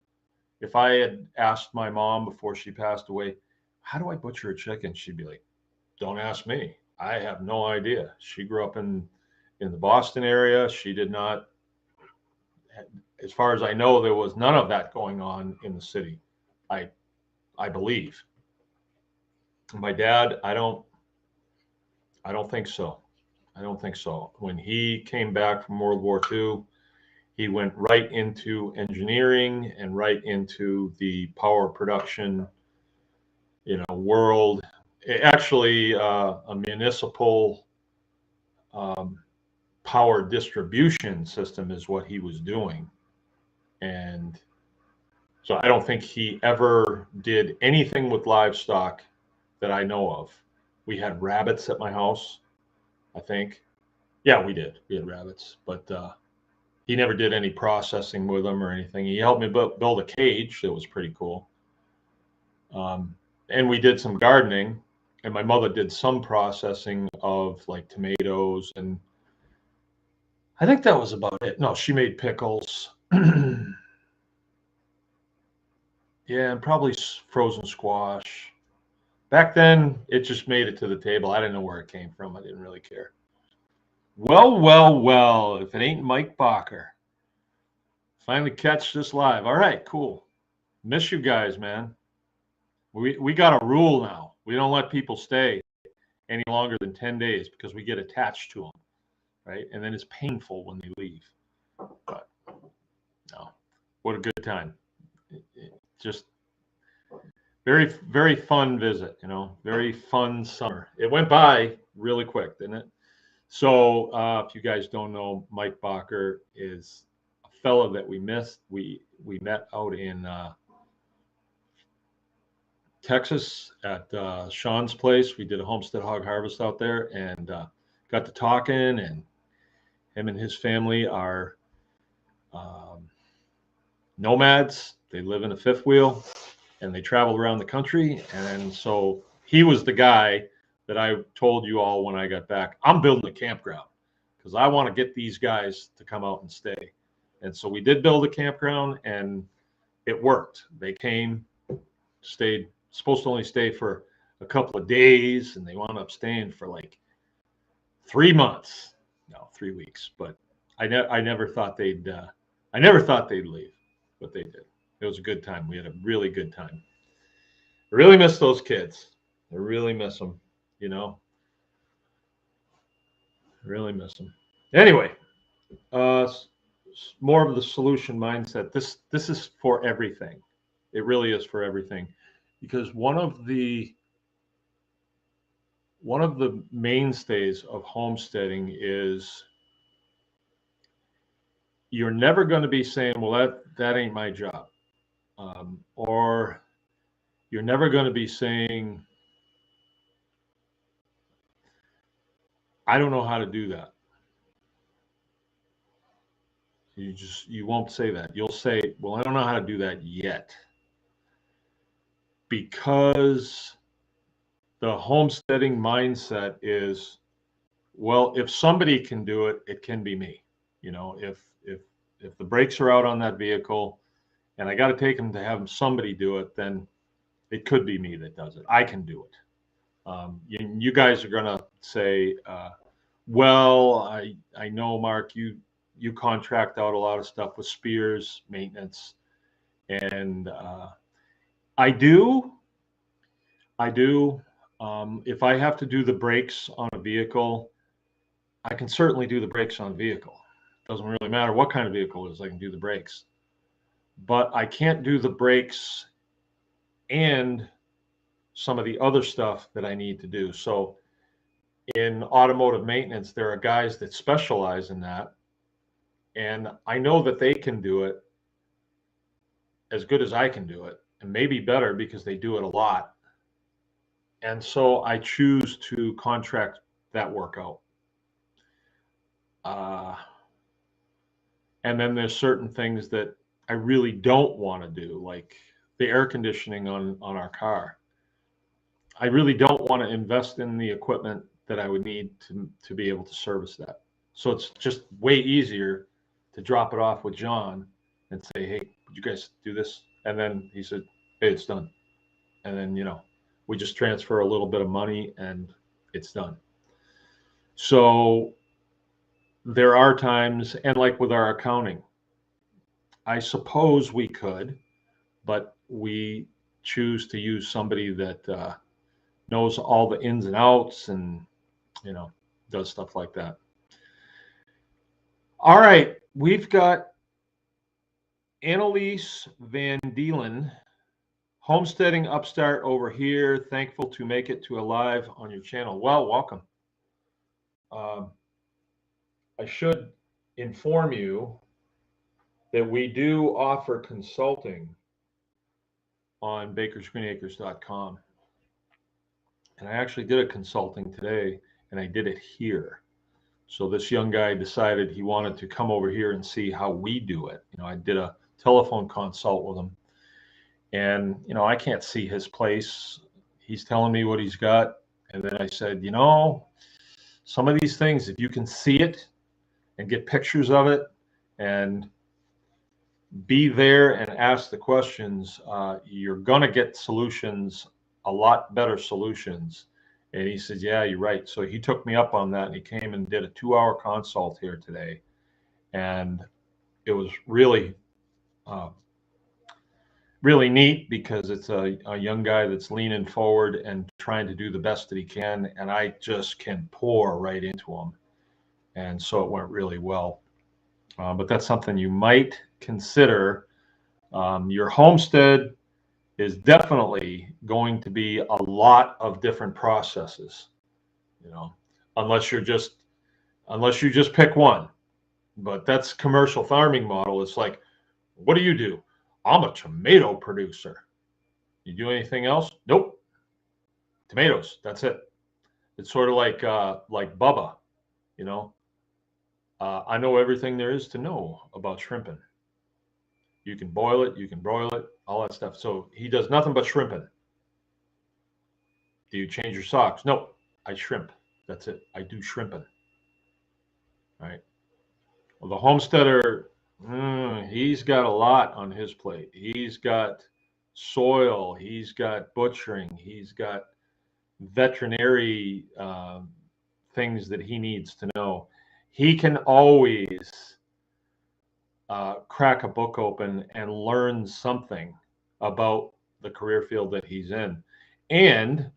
if I had asked my mom before she passed away, how do I butcher a chicken? She'd be like, don't ask me. I have no idea. She grew up in in the Boston area. She did not, as far as I know, there was none of that going on in the city. I believe. My dad, I don't think so. I don't think so. When he came back from World War II, he went right into engineering and right into the power production, world. Actually, a municipal power distribution system is what he was doing. And so I don't think he ever did anything with livestock that I know of. We had rabbits at my house, I think. Yeah, we did. We had rabbits, but he never did any processing with them or anything. He helped me build a cage. That was pretty cool. And we did some gardening, and my mother did some processing of like tomatoes, and I think that was about it. No, she made pickles. Yeah, and probably frozen squash. Back then, it just made it to the table. I didn't know where it came from. I didn't really care. Well, well, well, if it ain't Mike Bocker. Finally catch this live. All right, cool. Miss you guys, man. We got a rule now. We don't let people stay any longer than 10 days because we get attached to them, right? And then it's painful when they leave. But no, what a good time. Just very, very fun visit, very fun summer. It went by really quick, didn't it? So if you guys don't know, Mike Bocker is a fellow that we missed. We met out in Texas at Sean's place. We did a Homestead Hog Harvest out there and got to talking, and him and his family are nomads. They live in a fifth wheel and they travel around the country. And so he was the guy that I told you all when I got back, I'm building a campground because I want to get these guys to come out and stay. And so we did build a campground and it worked. They came, stayed, supposed to only stay for a couple of days, and they wound up staying for like 3 months. No, 3 weeks. But I never thought they'd leave, but they did. It was a good time. We had a really good time. I really miss those kids. I really miss them, really miss them. Anyway, more of the solution mindset. This is for everything. It really is for everything, because one of the mainstays of homesteading is you're never going to be saying, well, that ain't my job. Or you're never going to be saying, I don't know how to do that. You won't say that. You'll say, well, I don't know how to do that yet. Because the homesteading mindset is, well, if somebody can do it, it can be me. If the brakes are out on that vehicle and I got to take them to have somebody do it, then it could be me that does it. I can do it. You guys are going to say, well, I know, Mark, you contract out a lot of stuff with Spears maintenance, and I do. If I have to do the brakes on a vehicle, I can certainly do the brakes on a vehicle. Doesn't really matter what kind of vehicle it is, I can do the brakes. But I can't do the brakes and some of the other stuff that I need to do. So in automotive maintenance, there are guys that specialize in that. And I know that they can do it as good as I can do it, and maybe better because they do it a lot. And so I choose to contract that work out. And then there's certain things that I really don't want to do, like the air conditioning on our car. I really don't want to invest in the equipment that I would need to be able to service that. So it's just way easier to drop it off with John and say, hey, would you guys do this? And then he said, hey, it's done. And then, we just transfer a little bit of money and it's done. So there are times, and like with our accounting, I suppose we could, but we choose to use somebody that knows all the ins and outs and, you know, does stuff like that. All right, we've got Annalise Van Deelen, homesteading upstart over here. Thankful to make it to a live on your channel. Well, welcome. I should inform you that we do offer consulting on bakersgreenacres.com. And I actually did a consulting today, and I did it here. So this young guy decided he wanted to come over here and see how we do it. You know, I did a telephone consult with him, and, you know, I can't see his place. He's telling me what he's got. And then I said, you know, some of these things, if you can see it and get pictures of it and be there and ask the questions, you're going to get solutions, a lot better solutions. And he said, yeah, you're right. So he took me up on that, and he came and did a 2-hour consult here today. And it was really, really neat, because it's a young guy that's leaning forward and trying to do the best that he can. And I just can pour right into him. And so it went really well. But that's something you might consider. Your homestead is definitely going to be a lot of different processes, you know, unless you just pick one. But that's commercial farming model. It's like, what do you do? I'm a tomato producer. You do anything else? Nope. Tomatoes. That's it. It's sort of like Bubba, you know. I know everything there is to know about shrimping. You can boil it, you can broil it, all that stuff. So he does nothing but shrimping. Do you change your socks? No, I shrimp. That's it. I do shrimping. All right. Well, the homesteader, he's got a lot on his plate. He's got soil, he's got butchering, he's got veterinary things that he needs to know. He can always crack a book open and learn something about the career field that he's in. And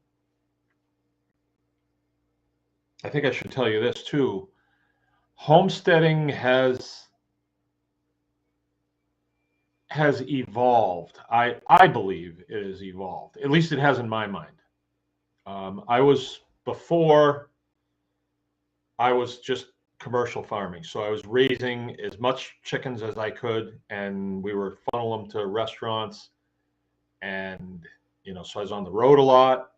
I think I should tell you this too. Homesteading has evolved. I believe it has evolved. At least it has in my mind. Before I was just commercial farming. So I was raising as much chickens as I could, and we were funneling them to restaurants. And, you know, so I was on the road a lot.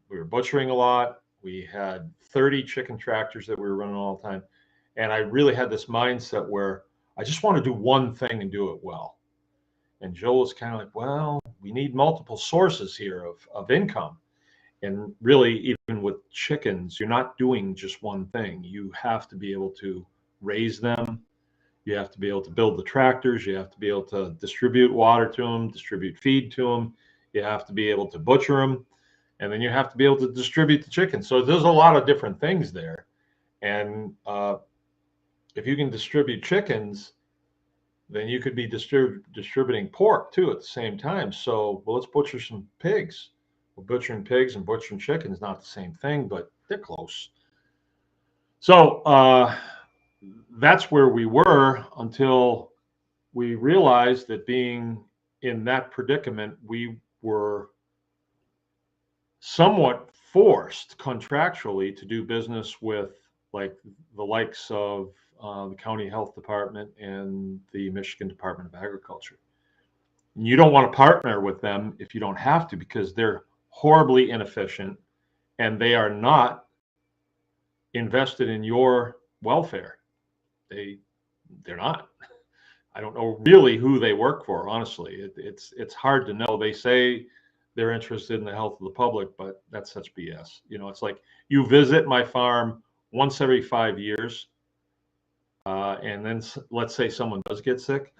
We were butchering a lot. We had 30 chicken tractors that we were running all the time. And I really had this mindset where I just want to do one thing and do it well. And Joel was kind of like, well, we need multiple sources here of income. And really, even with chickens, you're not doing just one thing. You have to be able to raise them. You have to be able to build the tractors. You have to be able to distribute water to them, distribute feed to them. You have to be able to butcher them. And then you have to be able to distribute the chicken. So there's a lot of different things there. And if you can distribute chickens, then you could be distributing pork too at the same time. So, well, let's butcher some pigs. Well, butchering pigs and butchering chickens, not the same thing, but they're close. So that's where we were until we realized that being in that predicament, we were somewhat forced contractually to do business with like the likes of the county health department and the Michigan Department of Agriculture. And you don't want to partner with them if you don't have to, because they're horribly inefficient and they are not invested in your welfare. They're not. I don't know really who they work for, honestly. It's hard to know. They say they're interested in the health of the public, but that's such BS. You know, it's like you visit my farm once every 5 years, and then let's say someone does get sick.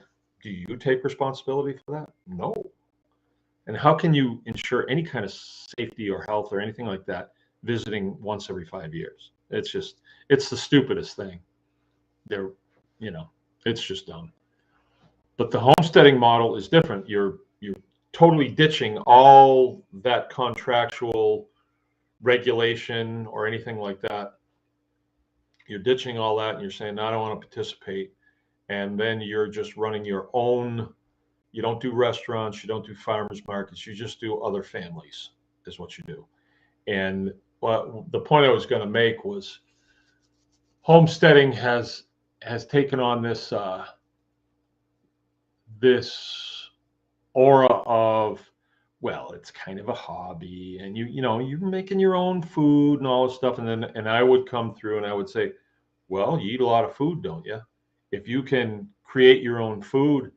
Do you take responsibility for that? No. And how can you ensure any kind of safety or health or anything like that visiting once every 5 years? It's the stupidest thing. They're, you know, it's just dumb. But the homesteading model is different. You're totally ditching all that contractual regulation or anything like that. You're ditching all that and you're saying, no, I don't want to participate. And then you're just running your own. You don't do restaurants, you don't do farmers markets, you just do other families, is what you do. And well, the point I was going to make was homesteading has taken on this aura of, well, it's kind of a hobby, and you're making your own food and all this stuff. And I would come through and I would say, well, you eat a lot of food, don't you? If you can create your own food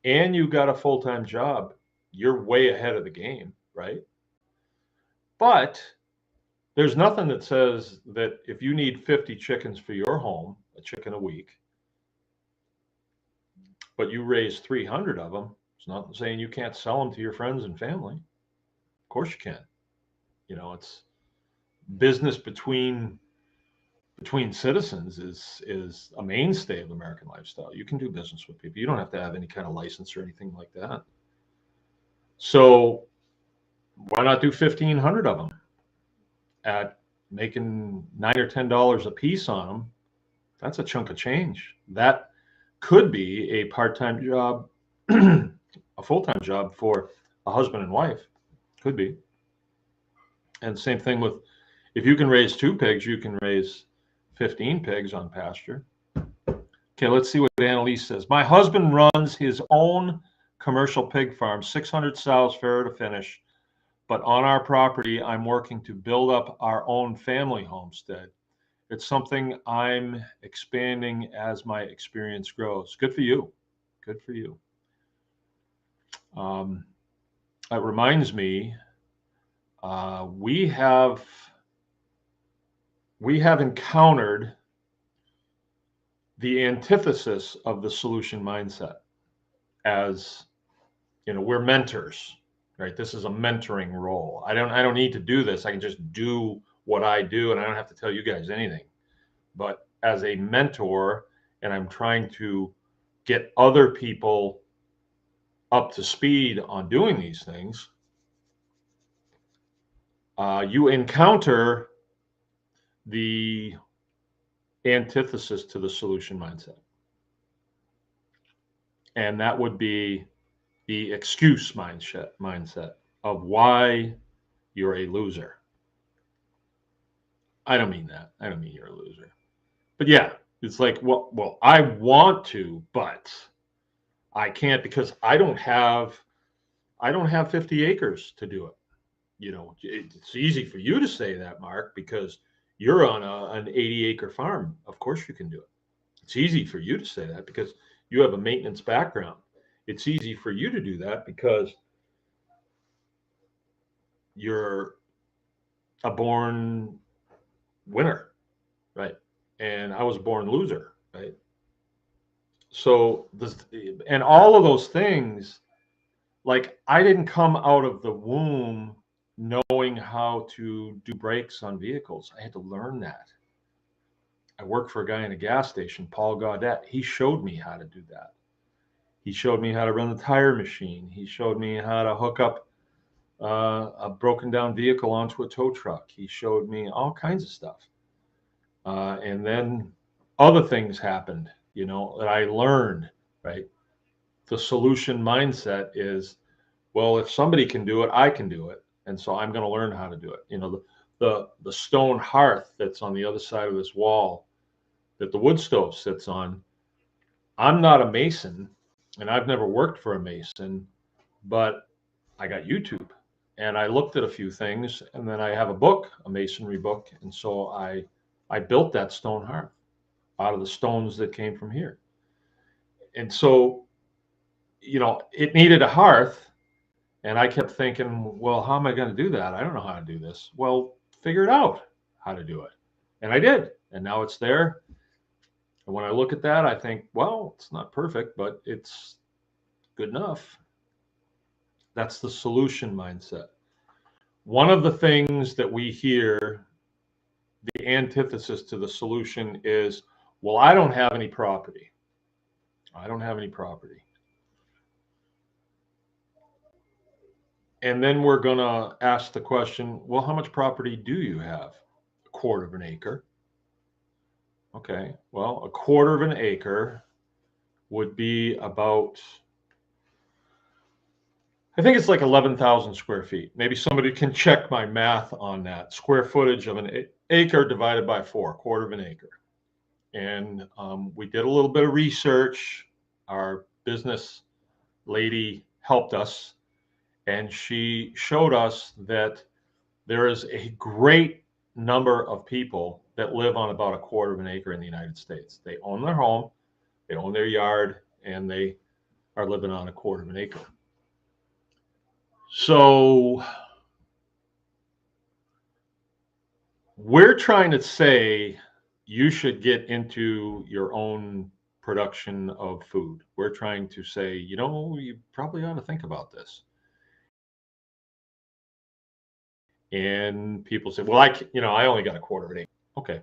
and you got a full-time job, you're way ahead of the game, right? But there's nothing that says that if you need 50 chickens for your home, a chicken a week, but you raise 300 of them, it's not saying you can't sell them to your friends and family. Of course you can. It's business between citizens is a mainstay of American lifestyle. You can do business with people. You don't have to have any kind of license or anything like that. So why not do 1,500 of them at making $9 or $10 a piece on them? That's a chunk of change. That could be a part-time job, a full-time job for a husband and wife. Could be. And same thing with, if you can raise 2 pigs, you can raise 15 pigs on pasture. Okay, let's see what Annalise says. My husband runs his own commercial pig farm, 600 sows, fair to finish. But on our property, I'm working to build up our own family homestead. It's something I'm expanding as my experience grows. Good for you. Good for you. It reminds me, we have encountered the antithesis of the solution mindset. As we're mentors, right? This is a mentoring role. I don't need to do this. I can just do what I do, and I don't have to tell you guys anything. But as a mentor, and I'm trying to get other people up to speed on doing these things, you encounter the antithesis to the solution mindset. And that would be the excuse mindset of why you're a loser. I don't mean that. I don't mean you're a loser. But yeah, it's like, well, I want to, but I can't because I don't have 50 acres to do it. It's easy for you to say that, Mark, because you're on an 80-acre farm. Of course you can do it. It's easy for you to say that because you have a maintenance background. It's easy for you to do that because you're a born winner, right? And I was a born loser, right? So and all of those things, like I didn't come out of the womb knowing how to do brakes on vehicles. I had to learn that. I worked for a guy in a gas station, Paul Gaudette. He showed me how to do that. He showed me how to run the tire machine. He showed me how to hook up a broken down vehicle onto a tow truck. He showed me all kinds of stuff. And then other things happened, that I learned, right? The solution mindset is, well, if somebody can do it, I can do it. And so I'm going to learn how to do it. The stone hearth that's on the other side of this wall that the wood stove sits on, I'm not a mason and I've never worked for a mason, but I got YouTube and I looked at a few things, and then I have a book, a masonry book. And so I built that stone hearth out of the stones that came from here. And so, it needed a hearth. And I kept thinking, well, how am I going to do that? I don't know how to do this. Well, figure it out how to do it. And I did. And now it's there. And when I look at that, I think, well, it's not perfect, but it's good enough. That's the solution mindset. One of the things that we hear, the antithesis to the solution is, Well, I don't have any property. I don't have any property. And then we're going to ask the question, well, how much property do you have? A quarter of an acre. Okay, well, a quarter of an acre would be about, I think it's like 11,000 square feet. Maybe somebody can check my math on that. Square footage of an acre divided by 4, quarter of an acre. And we did a little bit of research. Our business lady helped us, and she showed us that there is a great number of people that live on about a quarter of an acre in the United States. They own their home, they own their yard, and they are living on a quarter of an acre. So we're trying to say you should get into your own production of food. We're trying to say, you probably ought to think about this. And people say, well, I only got a quarter of an acre. Okay.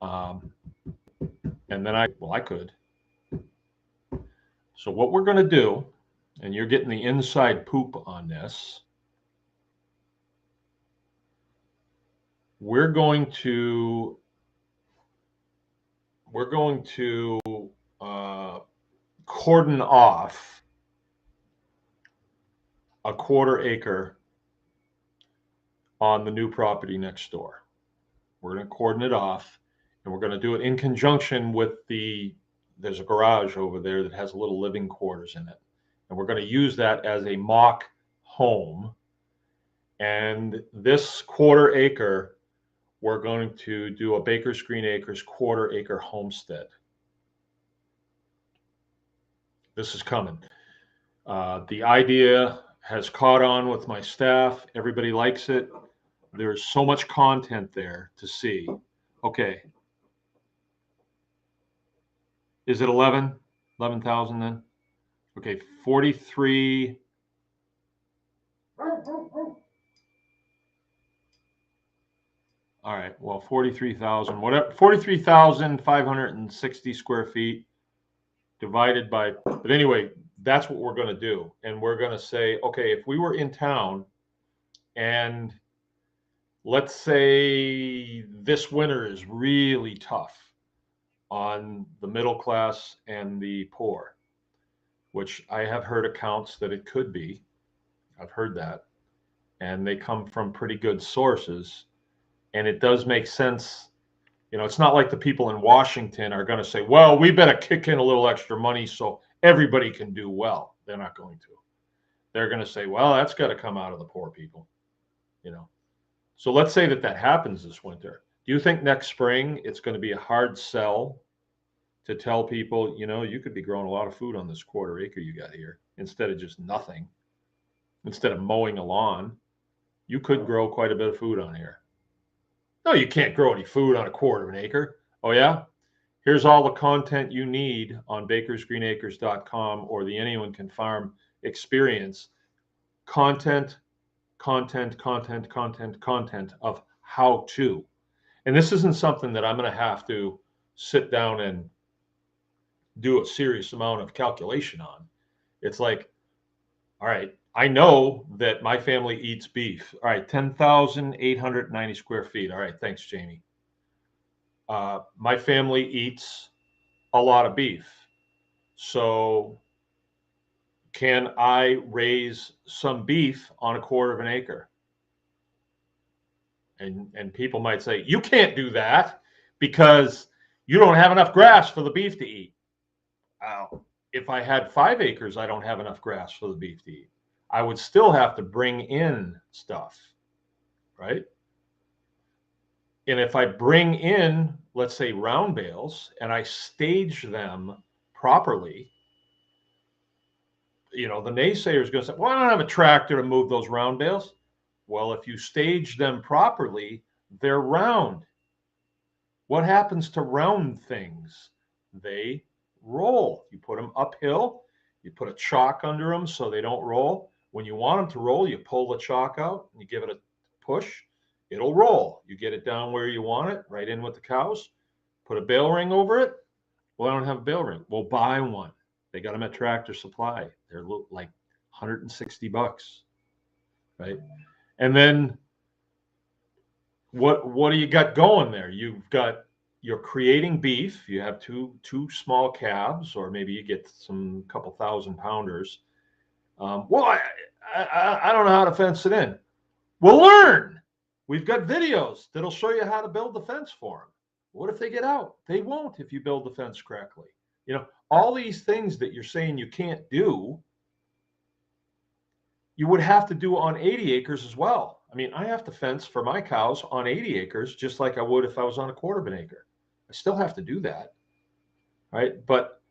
And then I could. So what we're going to do, and you're getting the inside poop on this, we're going to cordon off a quarter acre on the new property next door. We're going to cordon it off, and we're going to do it in conjunction with there's a garage over there that has little living quarters in it. And we're going to use that as a mock home. And this quarter acre, we're going to do a Baker's Green Acres quarter acre homestead. This is coming. The idea has caught on with my staff. Everybody likes it. There's so much content there to see. Okay. Is it 11,000 then? Okay, 43. All right, well, 43,000, whatever, 43,560 square feet divided by, but anyway, that's what we're going to do. And we're going to say, okay, if we were in town and let's say this winter is really tough on the middle class and the poor, which I have heard accounts that it could be. I've heard that. And they come from pretty good sources. And it does make sense. It's not like the people in Washington are going to say, well, we better kick in a little extra money so everybody can do well. They're not going to. They're going to say, well, that's got to come out of the poor people. So let's say that happens this winter. Do you think next spring it's going to be a hard sell to tell people, you could be growing a lot of food on this quarter acre you got here instead of just nothing? Instead of mowing a lawn, you could grow quite a bit of food on here. No, you can't grow any food on a quarter of an acre. Oh, yeah? Here's all the content you need on bakersgreenacres.com or the Anyone Can Farm experience. Content of how to. And this isn't something that I'm going to have to sit down and do a serious amount of calculation on. It's like, all right, I know that my family eats beef. All right, 10,890 square feet. All right, thanks, Jamie. My family eats a lot of beef. So can I raise some beef on a quarter of an acre? And people might say, you can't do that because you don't have enough grass for the beef to eat. If I had 5 acres, I don't have enough grass for the beef to eat. I would still have to bring in stuff, right? And if I bring in, let's say, round bales, and I stage them properly, the naysayer is going to say, well, I don't have a tractor to move those round bales. Well, if you stage them properly, they're round. What happens to round things? They roll. You put them uphill, you put a chalk under them so they don't roll. When you want them to roll, you pull the chalk out and you give it a push. It'll roll. You get it down where you want it, right in with the cows. Put a bale ring over it. Well, I don't have a bale ring. Well, buy one. They got them at Tractor Supply. They're like $160, right? And then what do you got going there? You're creating beef. You have two small calves, or maybe you get some couple thousand pounders. Well, I don't know how to fence it in. Well, learn. We've got videos that'll show you how to build the fence for them. What if they get out? They won't if you build the fence correctly. All these things that you're saying you can't do, you would have to do on 80 acres as well. I mean, I have to fence for my cows on 80 acres, just like I would if I was on a quarter of an acre. I still have to do that, right? But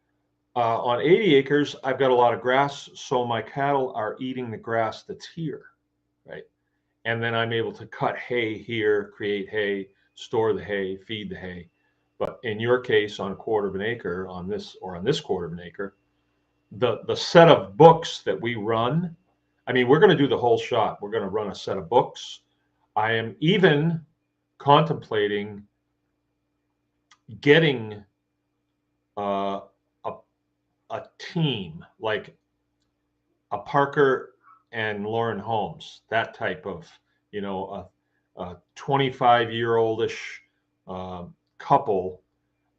on 80 acres, I've got a lot of grass, so my cattle are eating the grass that's here, right? And then I'm able to cut hay here, create hay, store the hay, feed the hay. But in your case, on a quarter of an acre, on this quarter of an acre, the set of books that we run, I mean, we're going to do the whole shot. We're going to run a set of books. I am even contemplating getting a team like a Parker and Lauren Holmes, that type of, a 25-year-oldish couple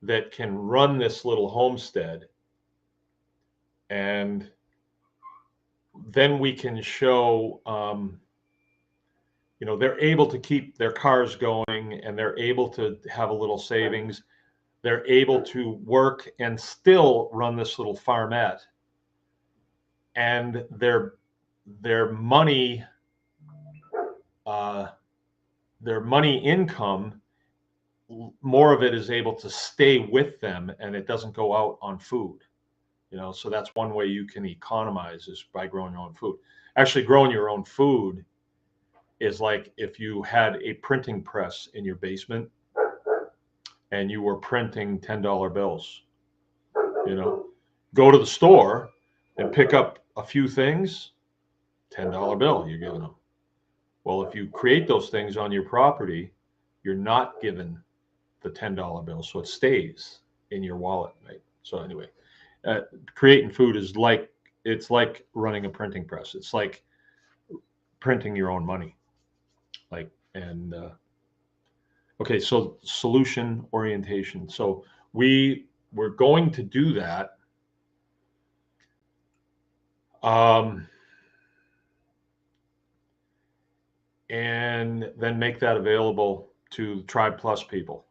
that can run this little homestead. And then we can show, they're able to keep their cars going, and they're able to have a little savings. They're able to work and still run this little farmette. And their money income, more of it is able to stay with them, and it doesn't go out on food. So that's one way you can economize, is by growing your own food. Actually, growing your own food is like if you had a printing press in your basement and you were printing $10 bills. Go to the store and pick up a few things, $10 bill you're giving them. Well, if you create those things on your property, you're not given the $10 bill, so it stays in your wallet, right? So anyway, creating food is like running a printing press. It's like printing your own money. Okay, so solution orientation. So we're going to do that. And then make that available to Tribe Plus people,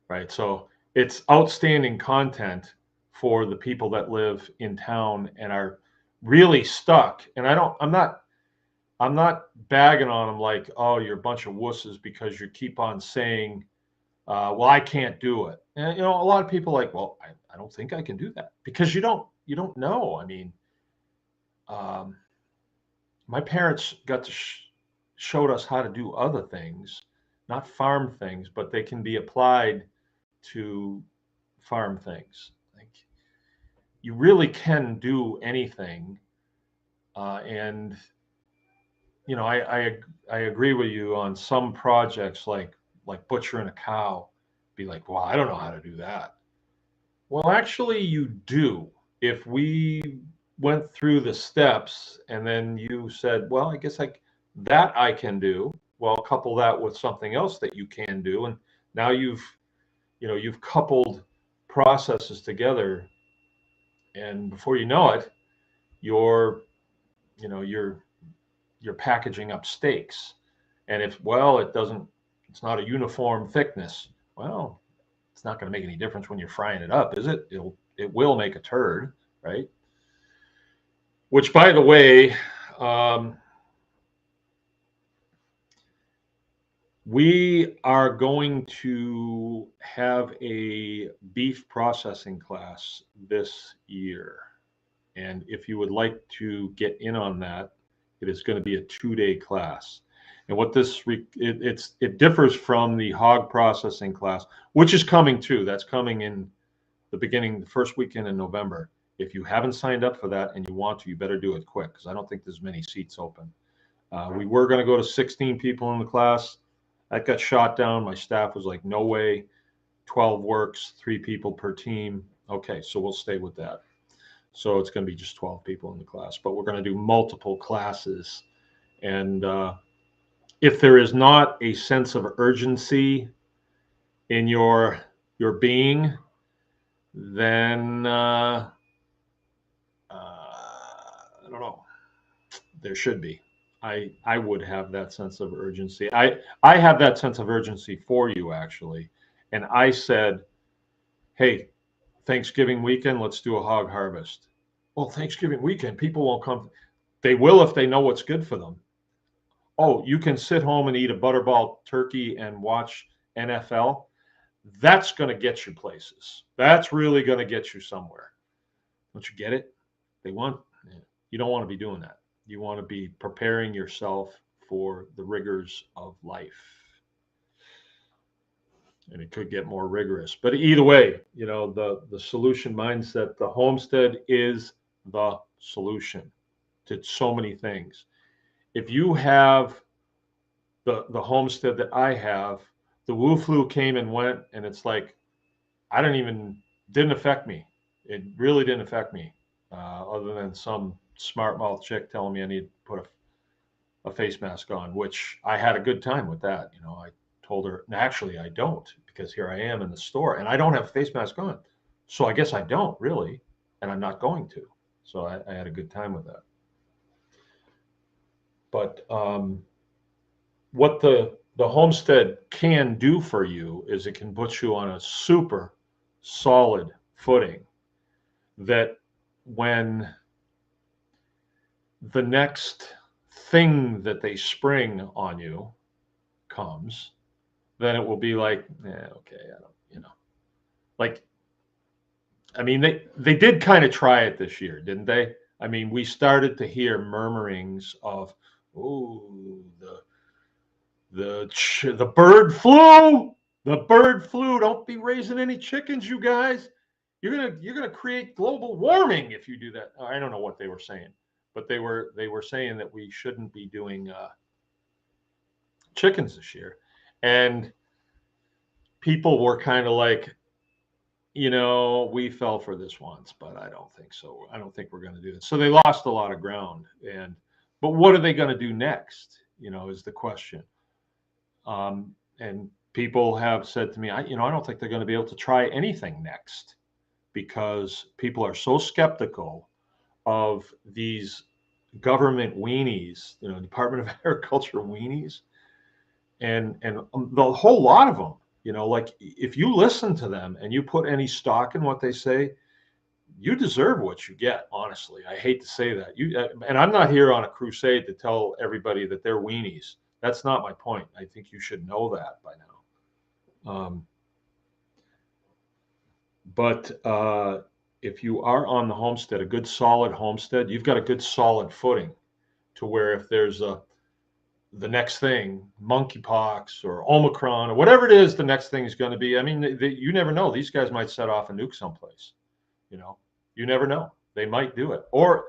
right? So it's outstanding content for the people that live in town and are really stuck. And I'm not bagging on them like, oh, you're a bunch of wusses because you keep on saying, well, I can't do it. And a lot of people are like, well, I don't think I can do that, because you don't know. I mean, my parents got to showed us how to do other things, not farm things, but they can be applied to farm things. Like, you really can do anything. And I agree with you on some projects, like butchering a cow. Be like, well, I don't know how to do that. Well, actually, you do. If we went through the steps and then you said, well, I guess that I can do. Well, couple that with something else that you can do, and now you've coupled processes together, and before you know it, you're packaging up steaks. And it's not a uniform thickness. Well, it's not going to make any difference when you're frying it up, is it? It will make a turd, right? Which, by the way, we are going to have a beef processing class this year. And if you would like to get in on that, it is going to be a 2-day class. And what it differs from the hog processing class, which is coming too. That's coming in the first weekend in November. If you haven't signed up for that and you want to, you better do it quick, because I don't think there's many seats open. We were going to go to 16 people in the class. That got shot down. My staff was like, no way. 12 works, 3 people per team. Okay, so we'll stay with that. So it's going to be just 12 people in the class, but we're going to do multiple classes. And if there is not a sense of urgency in your being, then I don't know. There should be. I would have that sense of urgency. I have that sense of urgency for you, actually. And I said, hey, Thanksgiving weekend, let's do a hog harvest. Well, Thanksgiving weekend, people won't come. They will if they know what's good for them. Oh, you can sit home and eat a butterball turkey and watch NFL. That's going to get you places. That's really going to get you somewhere. Don't you get it? They want, you don't want to be doing that. You want to be preparing yourself for the rigors of life. And it could get more rigorous. But either way, the solution mindset, the homestead is the solution to so many things. If you have the homestead that I have, the Wu flu came and went, and it's like, didn't affect me. It really didn't affect me, other than some smart mouth chick telling me I need to put a face mask on, which I had a good time with that. I told her, actually, I don't, because here I am in the store and I don't have a face mask on. So I guess I don't really, and I'm not going to. So I had a good time with that. But what the homestead can do for you is it can put you on a super solid footing that when the next thing that they spring on you comes, then it will be like, okay, I don't, like, I mean, they did kind of try it this year, didn't they? I mean, we started to hear murmurings of, oh, the bird flu, Don't be raising any chickens, you guys. You're gonna create global warming if you do that. I don't know what they were saying, but they were saying that we shouldn't be doing chickens this year, and people were kind of like, we fell for this once, but I don't think so. I don't think we're going to do this. So they lost a lot of ground, but what are they going to do next? Is the question. And people have said to me, I don't think they're going to be able to try anything next, because people are so skeptical of these government weenies, Department of Agriculture weenies, and the whole lot of them. Like, if you listen to them and you put any stock in what they say, you deserve what you get. Honestly, I hate to say that. And I'm not here on a crusade to tell everybody that they're weenies. That's not my point. I think you should know that by now. But if you are on the homestead, a good solid homestead, you've got a good solid footing to where if there's the next thing, monkeypox or Omicron or whatever it is, the next thing is going to be. I mean, you never know. These guys might set off a nuke someplace. You never know. They might do it, or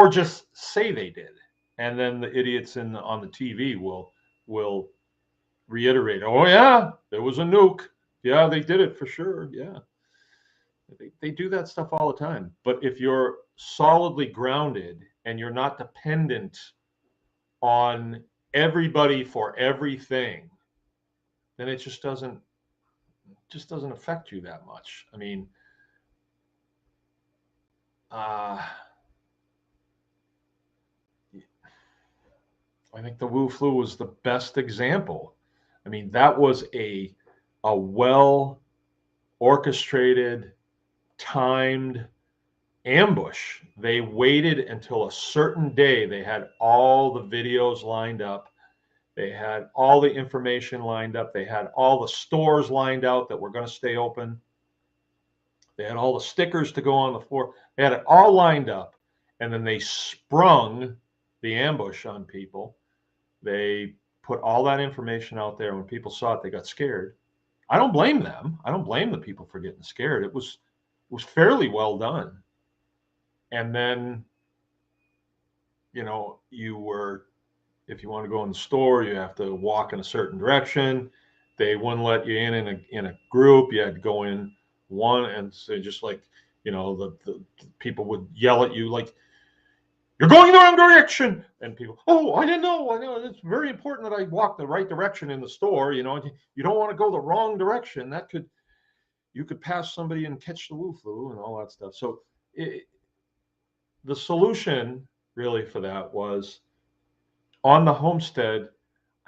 just say they did, and then the idiots on the TV will reiterate, "Oh yeah, there was a nuke. Yeah, they did it for sure. Yeah." They do that stuff all the time. But if you're solidly grounded and you're not dependent on everybody for everything, then it just doesn't affect you that much. I mean, I think the Wu flu was the best example. I mean, that was a well orchestrated, timed ambush. They waited until a certain day. They had all the videos lined up. They had all the information lined up. They had all the stores lined out that were going to stay open. They had all the stickers to go on the floor. They had it all lined up. And then they sprung the ambush on people. They put all that information out there. When people saw it, they got scared. I don't blame them. I don't blame the people for getting scared. It was fairly well done. And then, if you want to go in the store, you have to walk in a certain direction. they wouldn't let you in a group. You had to go in one, and so just like, you know, the people would yell at you like, "You're going the wrong direction," and people, "Oh, I didn't know. I know it's very important that I walk the right direction in the store. You know, you don't want to go the wrong direction. That could you could pass somebody and catch the Wu flu and all that stuff." So the solution really for that was on the homestead.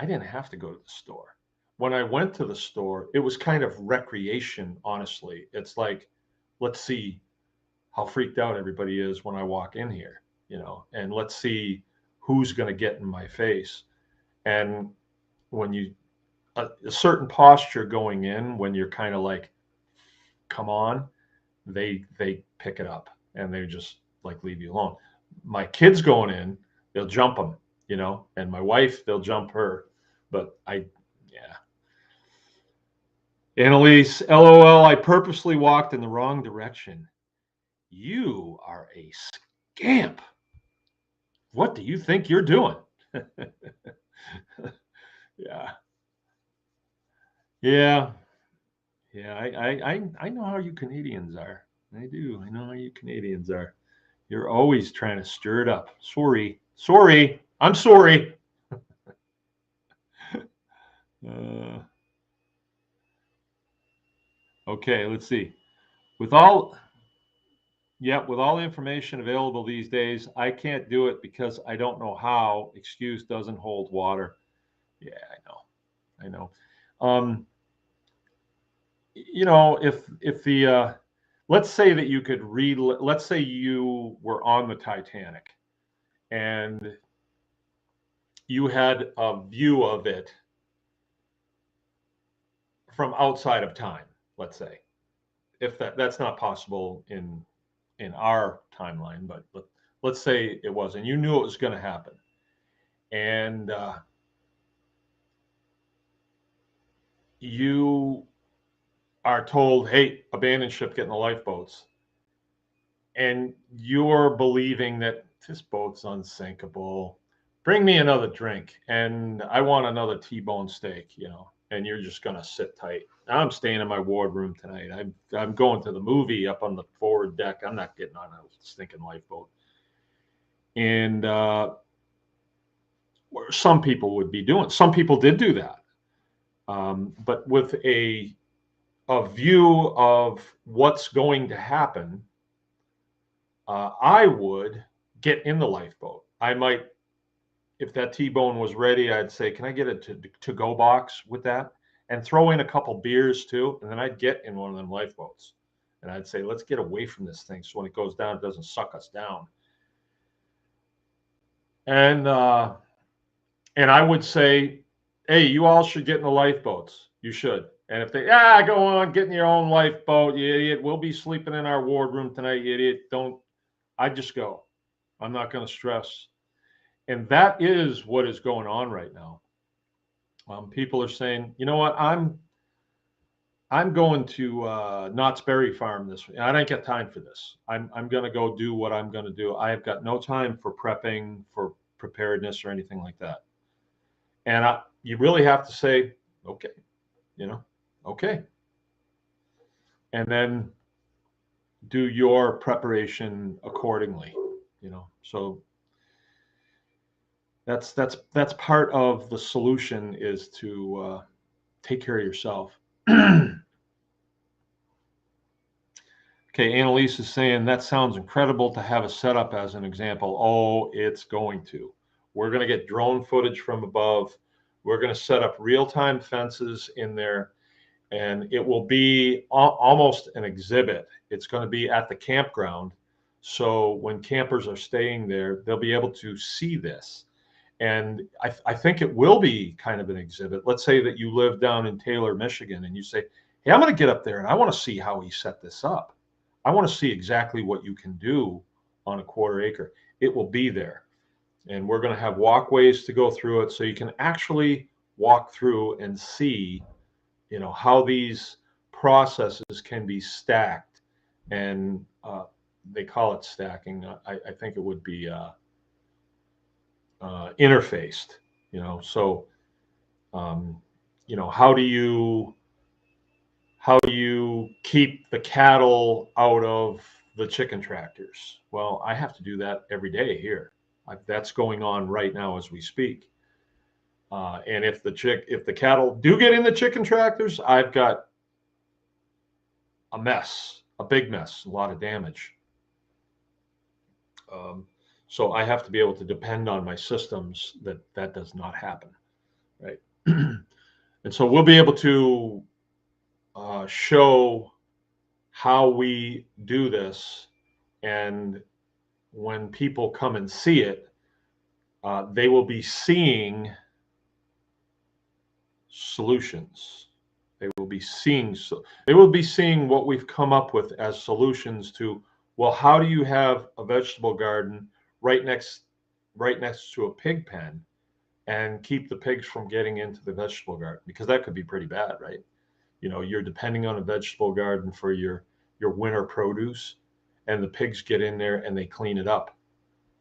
I didn't have to go to the store. When I went to the store, it was kind of recreation, honestly. It's like, let's see how freaked out everybody is when I walk in here, you know, and let's see who's going to get in my face. And when you, a certain posture going in, when you're kind of like, come on, they pick it up and they just like leave you alone. My kids going in, they'll jump them, you know, and my wife, they'll jump her. But yeah. Annalise, LOL, I purposely walked in the wrong direction. You are a scamp. What do you think you're doing? Yeah. Yeah. Yeah. I know how you Canadians are. I do. I know how you Canadians are. You're always trying to stir it up. Sorry. Sorry. I'm sorry. Uh, okay, let's see. With all with all the information available these days, I can't do it because I don't know how. Excuse doesn't hold water. Yeah, I know. I know. You know, if the let's say that you could read, let's say you were on the Titanic and you had a view of it from outside of time, let's say. If that's not possible in our timeline, but let's say it was, and you knew it was going to happen, and you are told, "Hey, abandon ship, get in the lifeboats," and you're believing that this boat's unsinkable. Bring me another drink, and I want another T-bone steak, you know. And you're just gonna sit tight. I'm staying in my wardroom tonight. I'm going to the movie up on the forward deck. I'm not getting on a stinking lifeboat. And some people would be doing. Some people did do that, but with a view of what's going to happen, I would get in the lifeboat. I might, if that T-bone was ready, I'd say, "Can I get a to-go box with that?" And throw in a couple beers too, and then I'd get in one of them lifeboats, and I'd say, "Let's get away from this thing, so when it goes down, it doesn't suck us down." And I would say, "Hey, you all should get in the lifeboats. You should." And if they, go on, get in your own lifeboat, you idiot. We'll be sleeping in our wardroom tonight, you idiot. Don't. I just go. I'm not going to stress. And that is what is going on right now. People are saying, "You know what? I'm going to Knott's Berry Farm this week. I don't get time for this. I'm going to go do what I'm going to do. I have got no time for prepping, for preparedness, or anything like that." And you really have to say, "Okay, you know, okay," and then do your preparation accordingly. You know, so that's part of the solution, is to take care of yourself. Okay, Annalise is saying that sounds incredible to have a setup as an example. Oh, it's going to. We're going to get drone footage from above. We're going to set up real-time fences in there, and it will be almost an exhibit. It's going to be at the campground. So when campers are staying there, they'll be able to see this. And I think it will be kind of an exhibit. Let's say that you live down in Taylor, Michigan, and you say, "Hey, I'm going to get up there and I want to see how he set this up. I want to see exactly what you can do on a quarter acre." It will be there. And we're going to have walkways to go through it so you can actually walk through and see, you know, how these processes can be stacked. And they call it stacking. I think it would be interfaced, you know. So you know, how do you keep the cattle out of the chicken tractors? Well, I have to do that every day here. That's going on right now as we speak. And if the cattle do get in the chicken tractors, I've got a mess, a big mess, a lot of damage. So I have to be able to depend on my systems that does not happen, right? And so we'll be able to show how we do this, and when people come and see it, they will be seeing solutions. They will be seeing what we've come up with as solutions to, well, how do you have a vegetable garden right next to a pig pen and keep the pigs from getting into the vegetable garden? Because that could be pretty bad, right? You know, you're depending on a vegetable garden for your winter produce, and the pigs get in there and they clean it up,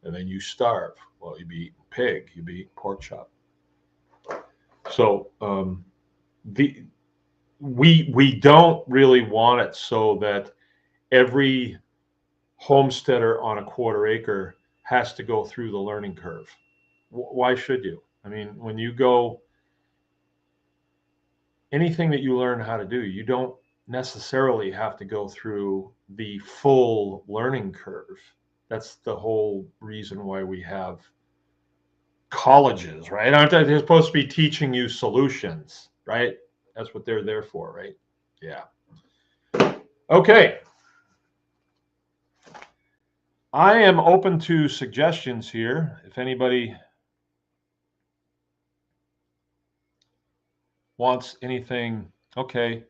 and then you starve. Well, you'd be eating pig, you'd be eating pork chop. So we don't really want it so that every homesteader on a quarter acre has to go through the learning curve. Why should you? I mean, when you go, anything that you learn how to do, you don't necessarily have to go through the full learning curve. That's the whole reason why we have colleges, right? Aren't they? They're supposed to be teaching you solutions, right? That's what they're there for, right? Yeah. Okay. I am open to suggestions here. If anybody wants anything, okay.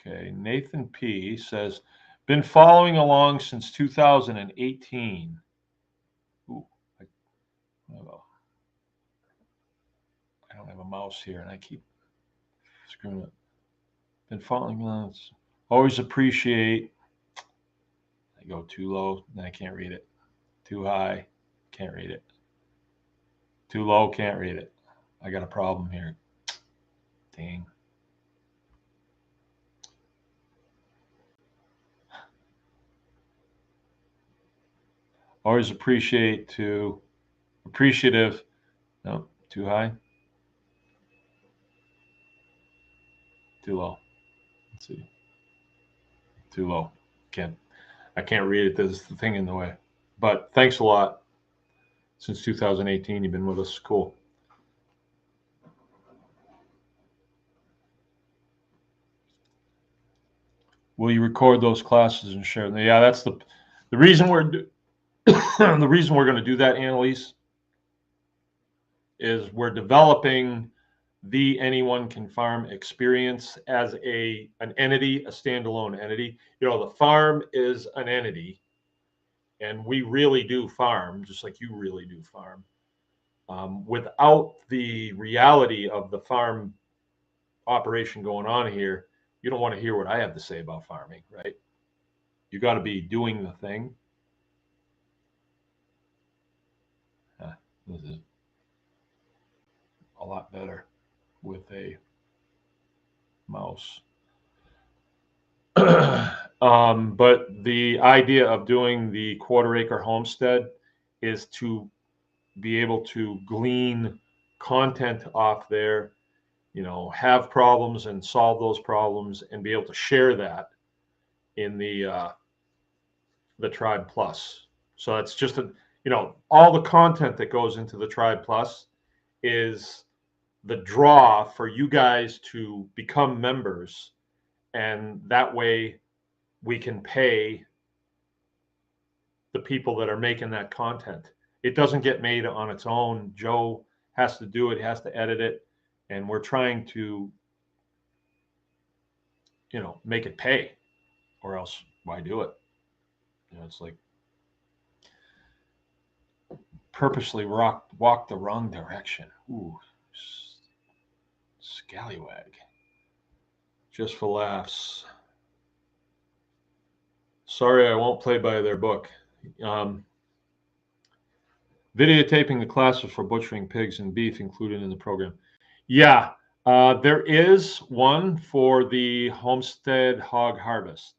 Okay, Nathan P. says, been following along since 2018. Ooh, I don't have a mouse here, and I keep screwing it. Been following along. Always appreciate. I go too low, then I can't read it. Too high, can't read it. Too low, can't read it. I got a problem here. Dang. Always appreciative. No, too high. Too low. Let's see. Too low. I can't read it. There's the thing in the way. But thanks a lot. Since 2018, you've been with us. Cool. Will you record those classes and share them? Yeah, that's the reason we're the reason we're going to do that, Annalise, is we're developing the Anyone Can Farm experience as an entity, a standalone entity. You know, the farm is an entity, and we really do farm, just like you really do farm. Without the reality of the farm operation going on here, you don't want to hear what I have to say about farming, right? You got to be doing the thing. This is a lot better with a mouse. But the idea of doing the quarter acre homestead is to be able to glean content off there, you know, have problems and solve those problems, and be able to share that in the Tribe Plus. So it's just all the content that goes into the Tribe Plus is the draw for you guys to become members, and that way we can pay the people that are making that content. It doesn't get made on its own. Joe has to do it, has to edit it, and we're trying to, make it pay, or else why do it? It's like purposely walk the wrong direction. Ooh, scallywag. Just for laughs. Sorry, I won't play by their book. Videotaping the classes for butchering pigs and beef included in the program. Yeah, there is one for the Homestead Hog Harvest.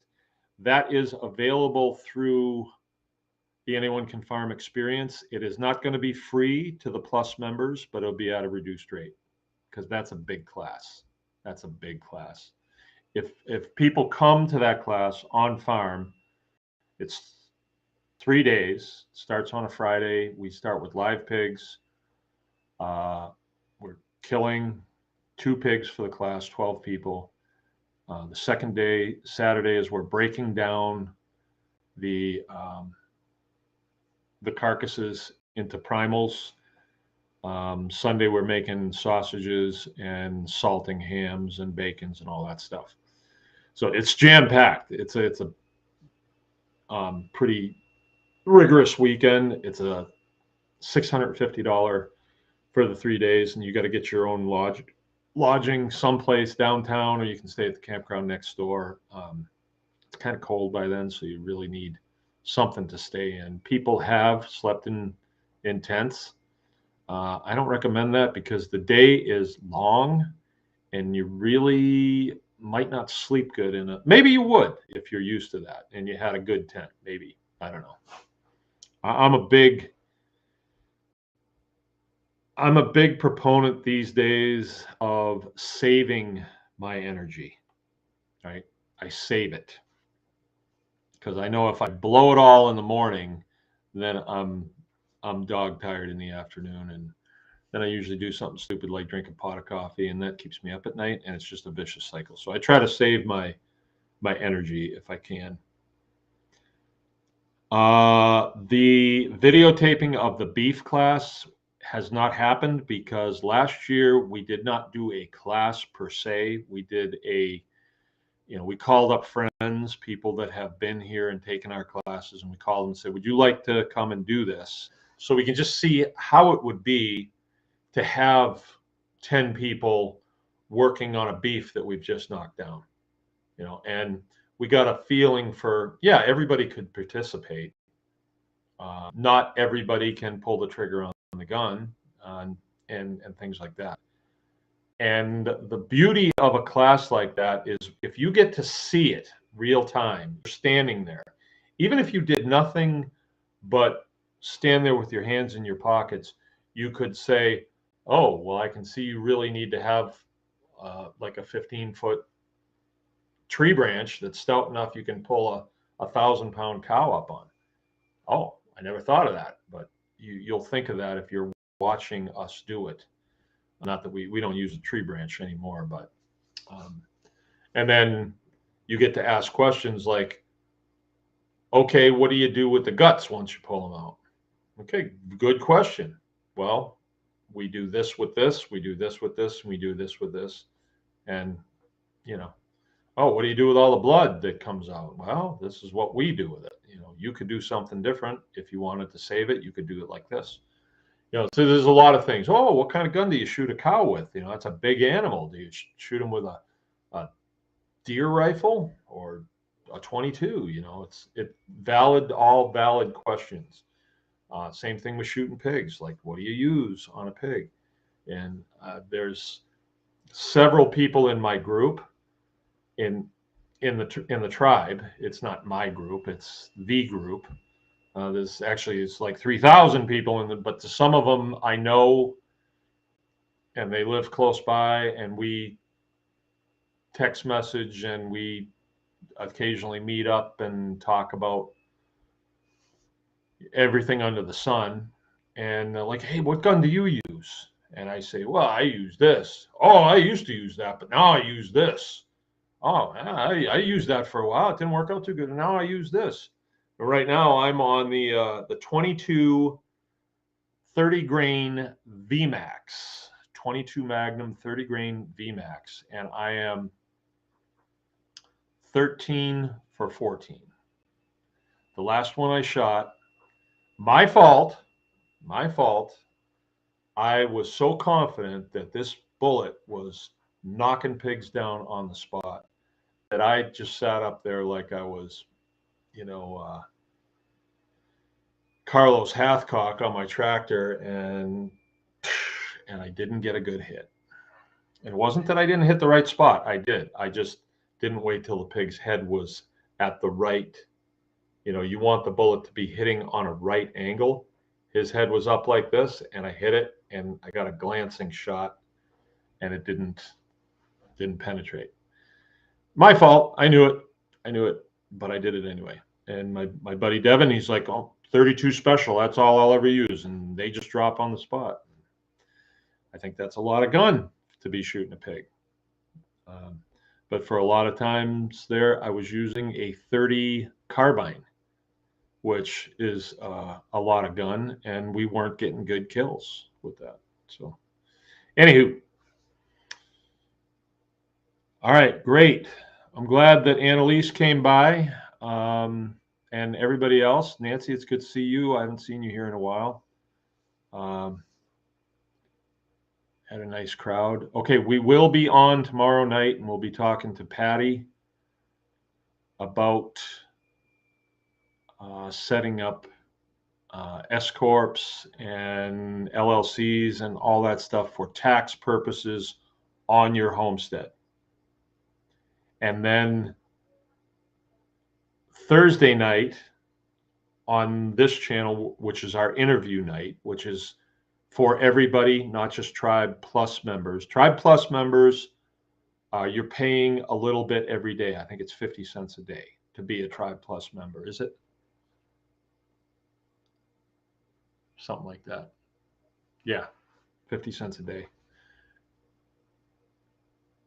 That is available through the Anyone Can Farm experience. It is not going to be free to the Plus members, but it'll be at a reduced rate because that's a big class. That's a big class. If people come to that class on farm, it's 3 days. Starts on a Friday. We start with live pigs. We're killing 2 pigs for the class, 12 people. The second day, Saturday, is we're breaking down the carcasses into primals. Sunday, we're making sausages and salting hams and bacons and all that stuff. So it's jam packed. It's a pretty rigorous weekend. It's a $650 for the 3 days, and you got to get your own lodging someplace downtown, or you can stay at the campground next door. It's kind of cold by then, so you really need something to stay in. People have slept in tents. I don't recommend that because the day is long, and you really might not sleep good in it. Maybe you would if you're used to that and you had a good tent. Maybe, I don't know. I'm a big proponent these days of saving my energy. Right, I save it because I know if I blow it all in the morning, then I'm dog tired in the afternoon, and then I usually do something stupid like drink a pot of coffee, and that keeps me up at night, and it's just a vicious cycle. So I try to save my energy if I can. The videotaping of the beef class has not happened because last year we did not do a class per se. We did we called up friends, people that have been here and taken our classes, and we called them and said, would you like to come and do this? So we can just see how it would be to have 10 people working on a beef that we've just knocked down, and we got a feeling for, yeah, everybody could participate. Not everybody can pull the trigger on the gun, and things like that. And the beauty of a class like that is if you get to see it real time, you're standing there, even if you did nothing but stand there with your hands in your pockets, you could say, oh, well, I can see you really need to have like a 15-foot tree branch that's stout enough you can pull a 1,000-pound cow up on. Oh, I never thought of that, but you'll think of that if you're watching us do it. Not that we don't use a tree branch anymore, but and then you get to ask questions like, okay, what do you do with the guts once you pull them out? Okay, good question. Well, we do this with this, we do this with this, and we do this with this. And, oh, what do you do with all the blood that comes out? Well, this is what we do with it. You could do something different. If you wanted to save it, you could do it like this. So there's a lot of things. Oh, what kind of gun do you shoot a cow with? That's a big animal. Do you shoot them with a deer rifle or a 22? All valid questions. Same thing with shooting pigs. Like, what do you use on a pig? And there's several people in my group in the tribe. It's not my group. It's the group. It's like 3,000 people but to some of them I know, and they live close by, and we text message, and we occasionally meet up and talk about everything under the sun. And they're like, hey, what gun do you use? And I say, well, I use this. Oh, I used to use that, but now I use this. Oh, I used that for a while. It didn't work out too good. And now I use this. But right now I'm on the 22 30 grain VMAX, 22 Magnum 30 grain VMAX, and I am 13 for 14. The last one I shot, my fault. I was so confident that this bullet was knocking pigs down on the spot that I just sat up there like I was Carlos Hathcock on my tractor, and I didn't get a good hit. It wasn't that I didn't hit the right spot. I did. I just didn't wait till the pig's head was at the right. You want the bullet to be hitting on a right angle. His head was up like this, and I hit it, and I got a glancing shot, and it didn't penetrate. My fault. I knew it, but I did it anyway. And my buddy Devin, he's like, oh, 32 special, that's all I'll ever use. And they just drop on the spot. I think that's a lot of gun to be shooting a pig. But for a lot of times there, I was using a 30 carbine, which is a lot of gun, and we weren't getting good kills with that. So, anywho. All right, great. I'm glad that Annalise came by, and everybody else. Nancy, it's good to see you. I haven't seen you here in a while. Had a nice crowd. Okay, we will be on tomorrow night, and we'll be talking to Patty about setting up S-corps and LLCs and all that stuff for tax purposes on your homestead. And then Thursday night on this channel, which is our interview night, which is for everybody, not just Tribe Plus members. Tribe Plus members, you're paying a little bit every day. I think it's 50 cents a day to be a Tribe Plus member. Is it? Something like that. Yeah, 50 cents a day.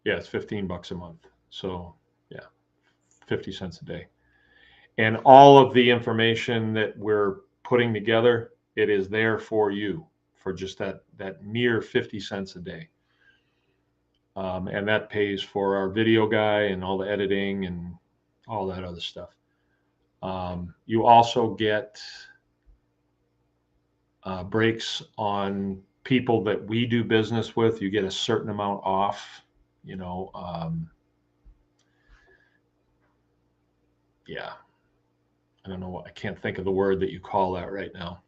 Yeah, it's $15 a month. So yeah, 50 cents a day. And all of the information that we're putting together, it is there for you for just that mere 50 cents a day. And that pays for our video guy and all the editing and all that other stuff. You also get breaks on people that we do business with. You get a certain amount off, yeah. I don't know what, I can't think of the word that you call that right now.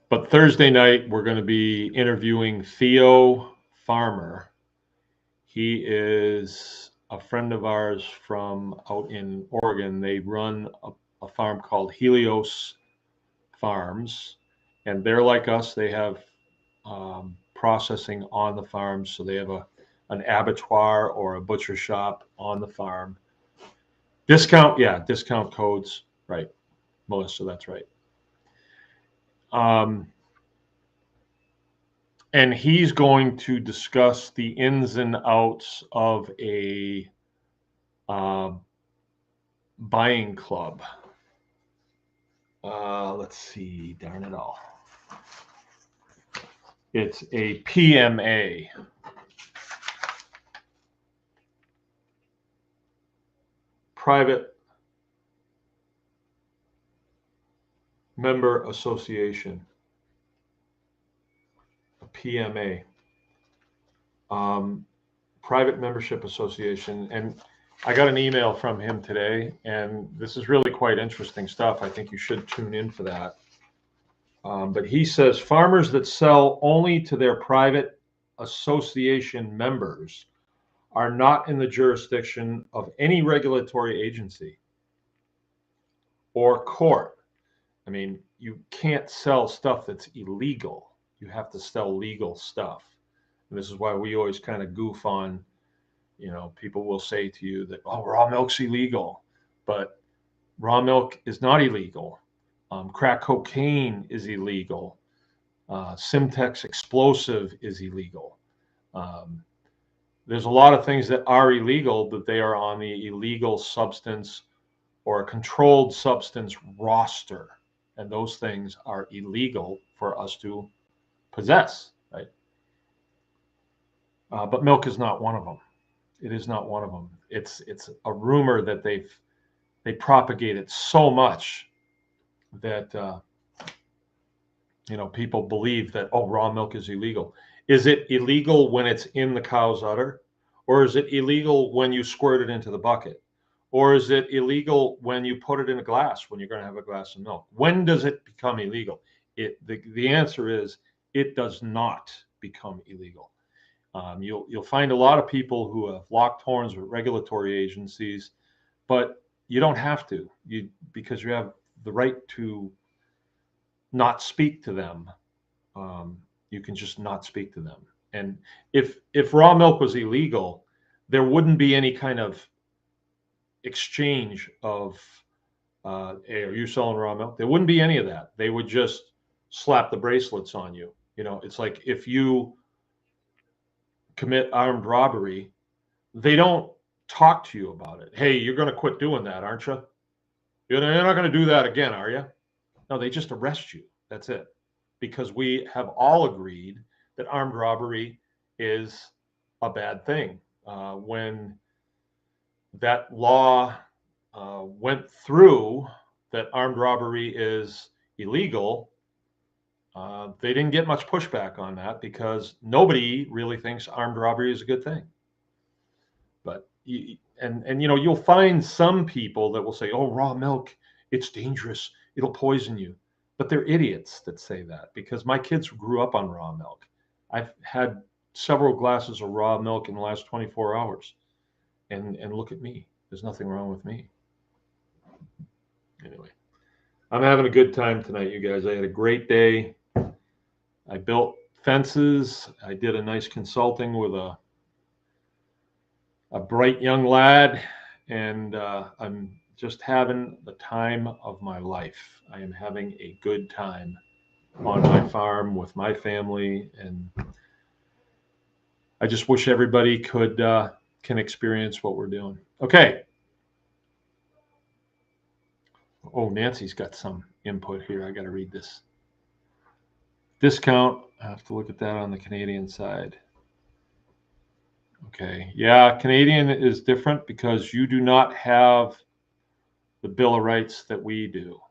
But Thursday night, we're going to be interviewing Theo Farmer. He is a friend of ours from out in Oregon. They run a farm called Helios Farms, and they're like us. They have processing on the farm, so they have an abattoir or a butcher shop on the farm. Discount codes, right, Melissa, that's right. And he's going to discuss the ins and outs of a buying club. Let's see, darn it all. It's a PMA. Private Member Association. A PMA. Private Membership Association. And I got an email from him today, and this is really quite interesting stuff. I think you should tune in for that. But he says farmers that sell only to their private association members are not in the jurisdiction of any regulatory agency or court. I mean, you can't sell stuff that's illegal. You have to sell legal stuff. And this is why we always kind of goof on, people will say to you that, oh, raw milk's illegal, but raw milk is not illegal. Crack cocaine is illegal. Simtex explosive is illegal. There's a lot of things that are illegal, but they are on the illegal substance or a controlled substance roster. And those things are illegal for us to possess, right? But milk is not one of them. It is not one of them. It's a rumor that they propagate it so much that people believe that, oh, raw milk is illegal. Is it illegal when it's in the cow's udder? Or is it illegal when you squirt it into the bucket? Or is it illegal when you put it in a glass, when you're going to have a glass of milk? When does it become illegal? The answer is it does not become illegal. You'll find a lot of people who have locked horns with regulatory agencies, but you don't have to, because you have the right to not speak to them. You can just not speak to them. And if raw milk was illegal, there wouldn't be any kind of exchange of, hey, are you selling raw milk? There wouldn't be any of that. They would just slap the bracelets on you. You know, it's like if you commit armed robbery, they don't talk to you about it. Hey, you're going to quit doing that, aren't you? You're not going to do that again, are you? No, they just arrest you. That's it. Because we have all agreed that armed robbery is a bad thing. When that law went through, that armed robbery is illegal, they didn't get much pushback on that because nobody really thinks armed robbery is a good thing. But and you know, you'll find some people that will say, "Oh, raw milk, it's dangerous. It'll poison you." But they're idiots that say that, because my kids grew up on raw milk. I've had several glasses of raw milk in the last 24 hours. And look at me. There's nothing wrong with me. Anyway, I'm having a good time tonight, you guys. I had a great day. I built fences. I did a nice consulting with a bright young lad, and I'm just having the time of my life. I am having a good time on my farm with my family, and I just wish everybody can experience what we're doing. Okay. Oh, Nancy's got some input here. I got to read this. Discount. I have to look at that on the Canadian side. Okay. Yeah, Canadian is different because you do not have the Bill of Rights that we do.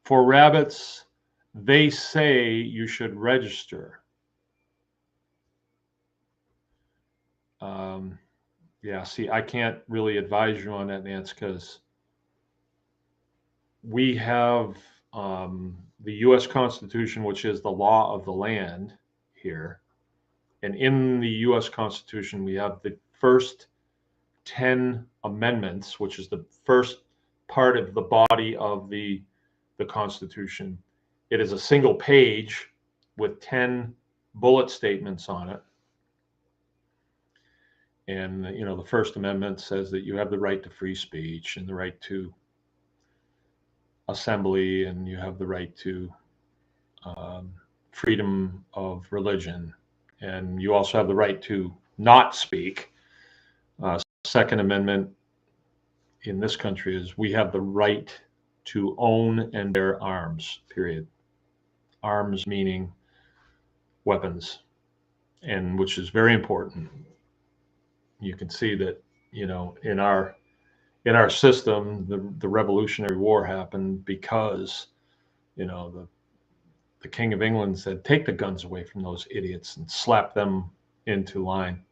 For rabbits, they say you should register. Yeah, see, I can't really advise you on that, Nance, because we have the U.S. Constitution, which is the law of the land here. And in the U.S. Constitution, we have the first 10 amendments, which is the first part of the body of the Constitution. It is a single page with 10 bullet statements on it. And, you know, the First Amendment says that you have the right to free speech and the right to assembly, and you have the right to freedom of religion. And you also have the right to not speak. Second Amendment in this country is we have the right to own and bear arms, period. Arms meaning weapons, and which is very important. You can see that, you know, in our system, the Revolutionary War happened because, you know, the King of England said, take the guns away from those idiots and slap them into line.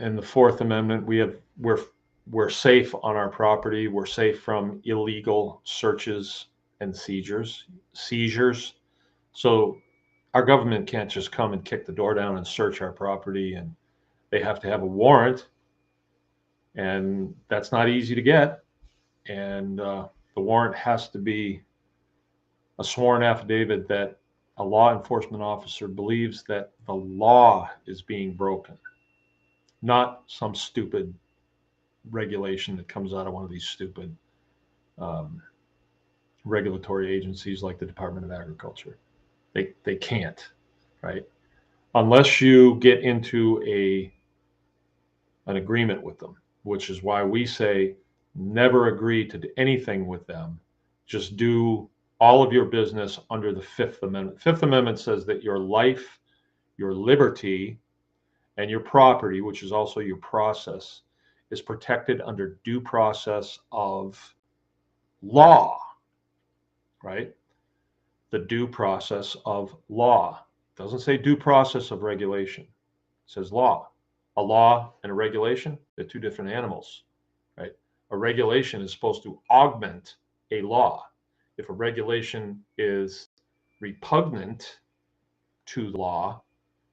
And the Fourth Amendment, we're safe on our property. We're safe from illegal searches and seizures. So our government can't just come and kick the door down and search our property, and they have to have a warrant, and that's not easy to get. And the warrant has to be a sworn affidavit that a law enforcement officer believes that the law is being broken, not some stupid regulation that comes out of one of these stupid regulatory agencies like the Department of Agriculture. They can't, right? Unless you get into an agreement with them, which is why we say never agree to anything with them. Just do all of your business under the Fifth Amendment. Fifth Amendment says that your life, your liberty, and your property, which is also your process, is protected under due process of law, right? The due process of law. It doesn't say due process of regulation. It says law. A law and a regulation, they're two different animals, right? A regulation is supposed to augment a law. If a regulation is repugnant to the law,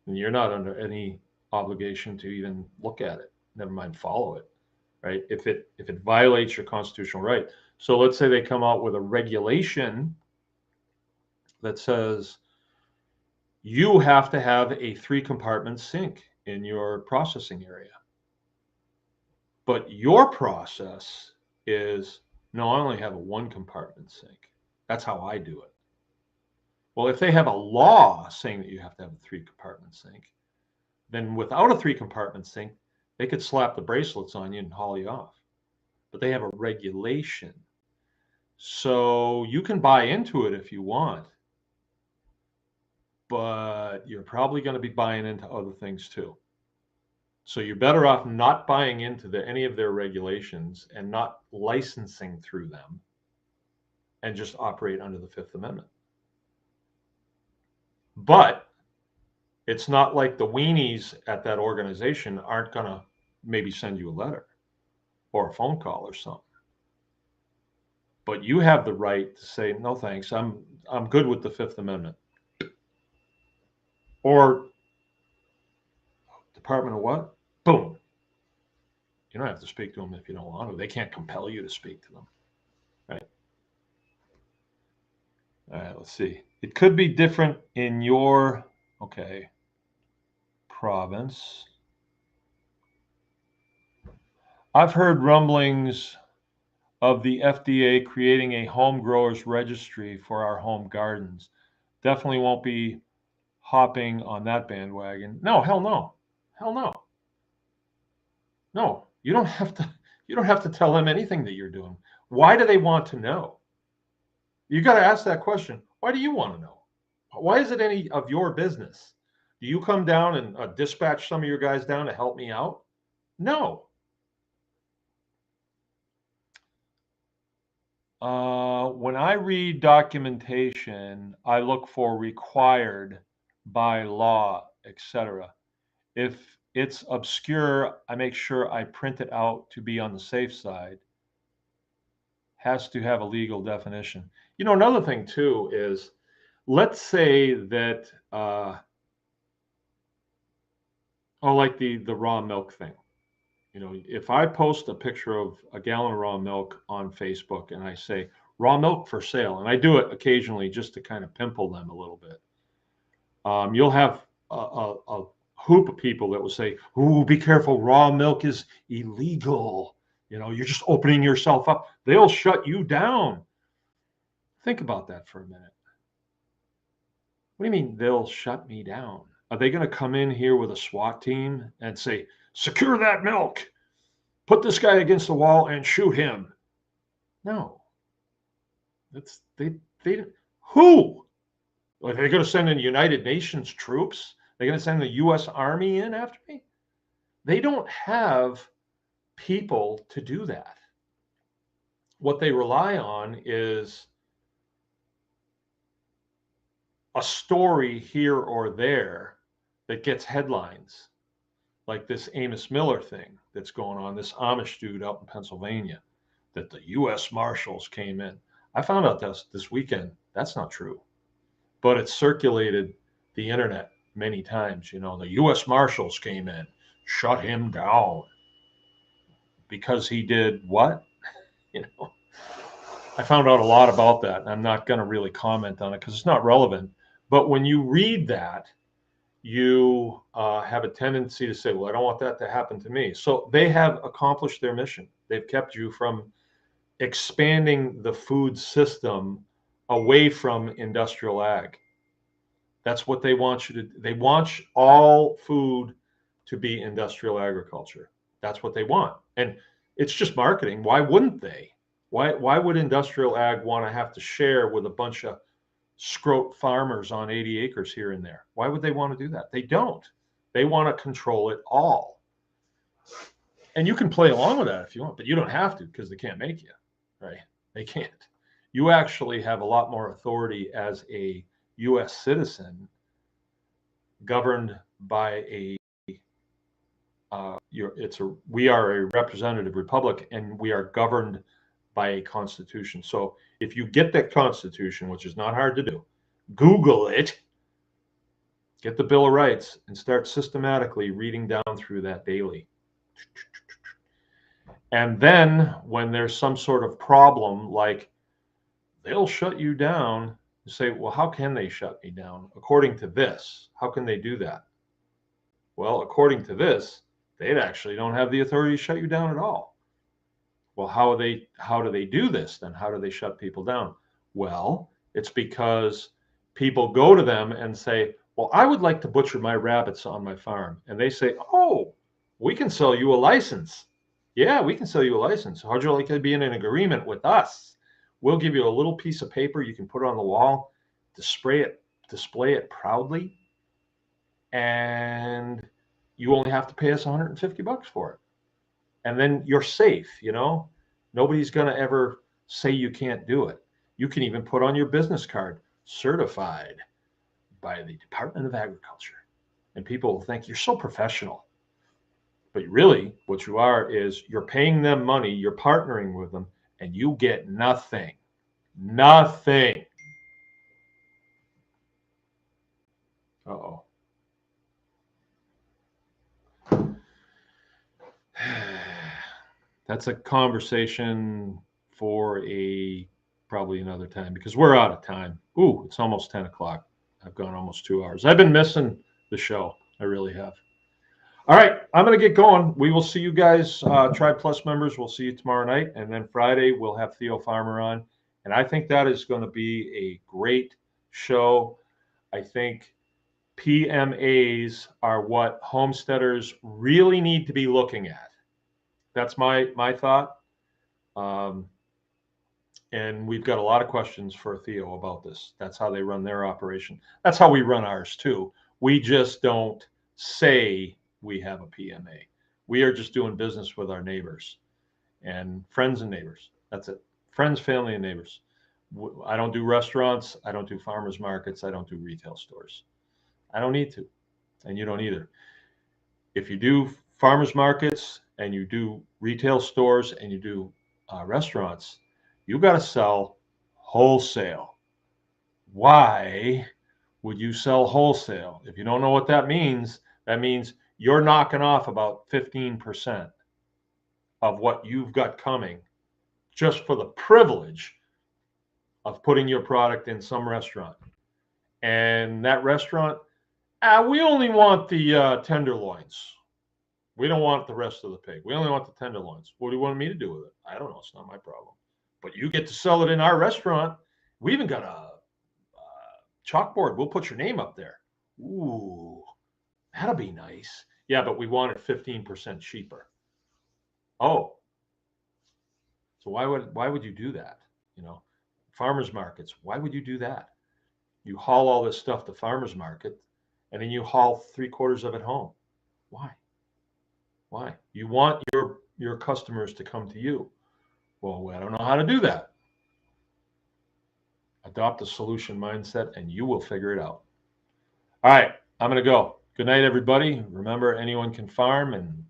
then you're not under any obligation to even look at it, never mind follow it, right? If it violates your constitutional right. So let's say they come out with a regulation that says you have to have a 3-compartment sink in your processing area. But your process is, no, I only have a 1-compartment sink. That's how I do it. Well, if they have a law saying that you have to have a 3-compartment sink, then without a 3-compartment sink, they could slap the bracelets on you and haul you off. But they have a regulation. So you can buy into it if you want, but you're probably going to be buying into other things too. So you're better off not buying into any of their regulations and not licensing through them and just operate under the Fifth Amendment. But it's not like the weenies at that organization aren't going to maybe send you a letter or a phone call or something. But you have the right to say, no, thanks, I'm good with the Fifth Amendment. Or Department of what? Boom. You don't have to speak to them if you don't want to. They can't compel you to speak to them, right? All right, let's see. It could be different in your, province. I've heard rumblings of the FDA creating a home growers registry for our home gardens. Definitely won't be hopping on that bandwagon. No, hell no. Hell no. No, you don't have to tell them anything that you're doing. Why do they want to know? You got to ask that question. Why do you want to know? Why is it any of your business? Do you come down and dispatch some of your guys down to help me out? No. When I read documentation, I look for required by law, etc. If it's obscure, I make sure I print it out to be on the safe side. Has to have a legal definition. You know, another thing too is, let's say that, like the raw milk thing. You know, if I post a picture of a gallon of raw milk on Facebook and I say raw milk for sale, and I do it occasionally just to kind of pimple them a little bit, you'll have a hoop of people that will say, "Ooh, be careful, raw milk is illegal. You know, you're just opening yourself up." They'll shut you down. Think about that for a minute. What do you mean they'll shut me down? Are they going to come in here with a SWAT team and say, "Secure that milk, put this guy against the wall and shoot him"? No. That's they who? Are they going to send in United Nations troops? They're going to send the U.S. Army in after me? They don't have people to do that. What they rely on is a story here or there that gets headlines, like this Amos Miller thing that's going on, this Amish dude out in Pennsylvania, that the U.S. Marshals came in. I found out this weekend that's not true, but it's circulated the internet many times. You know, the U.S. Marshals came in, shut him down because he did what? You know, I found out a lot about that, and I'm not going to really comment on it because it's not relevant. But when you read that, you have a tendency to say, well, I don't want that to happen to me. So they have accomplished their mission. They've kept you from expanding the food system away from industrial ag. That's what they want you to do. They want all food to be industrial agriculture. That's what they want. And it's just marketing. Why wouldn't they? Why would industrial ag want to have to share with a bunch of scrote farmers on 80 acres here and there? Why would they want to do that? They don't. They want to control it all. And you can play along with that if you want, but you don't have to because they can't make you, right? They can't. You actually have a lot more authority as a U.S. citizen governed by a we are a representative republic, and we are governed by a constitution. So if you get that constitution, which is not hard to do, Google it, get the Bill of Rights, and start systematically reading down through that daily. And then when there's some sort of problem, like they'll shut you down, you say, well, how can they shut me down? According to this, how can they do that? Well, according to this, they actually don't have the authority to shut you down at all. Well, how do they do this then? How do they shut people down? Well, it's because people go to them and say, well, I would like to butcher my rabbits on my farm. And they say, oh, we can sell you a license. Yeah, we can sell you a license. How'd you like to be in an agreement with us? We'll give you a little piece of paper you can put on the wall, display it proudly, and you only have to pay us $150 for it. And then you're safe, you know? Nobody's going to ever say you can't do it. You can even put on your business card, certified by the Department of Agriculture. And people will think you're so professional. But really, what you are is you're paying them money, you're partnering with them, and you get nothing. Nothing. Uh-oh. That's a conversation for probably another time, because we're out of time. Ooh, it's almost 10 o'clock. I've gone almost 2 hours. I've been missing the show. I really have. All right, I'm going to get going. We will see you guys, Tribe Plus members. We'll see you tomorrow night. And then Friday, we'll have Theo Farmer on. And I think that is going to be a great show. I think PMAs are what homesteaders really need to be looking at. That's my thought. And we've got a lot of questions for Theo about this. That's how they run their operation. That's how we run ours too. We just don't say we have a PMA. We are just doing business with our neighbors and friends and neighbors. That's it. Friends, family, and neighbors. I don't do restaurants. I don't do farmers markets. I don't do retail stores. I don't need to, and you don't either. If you do farmers markets and you do retail stores and you do restaurants, you got to sell wholesale. Why would you sell wholesale? If you don't know what that means you're knocking off about 15% of what you've got coming just for the privilege of putting your product in some restaurant. And that restaurant, we only want the tenderloins. We don't want the rest of the pig. We only want the tenderloins. What do you want me to do with it? I don't know. It's not my problem. But you get to sell it in our restaurant. We even got a chalkboard. We'll put your name up there. Ooh, that'll be nice. Yeah, but we want it 15% cheaper. Oh, so why would you do that? You know, farmers markets. Why would you do that? You haul all this stuff to farmers market, and then you haul 3/4 of it home. Why? Why? You want your customers to come to you. Well, I don't know how to do that. Adopt a solution mindset, and you will figure it out. All right, I'm going to go. Good night, everybody. Remember, anyone can farm, and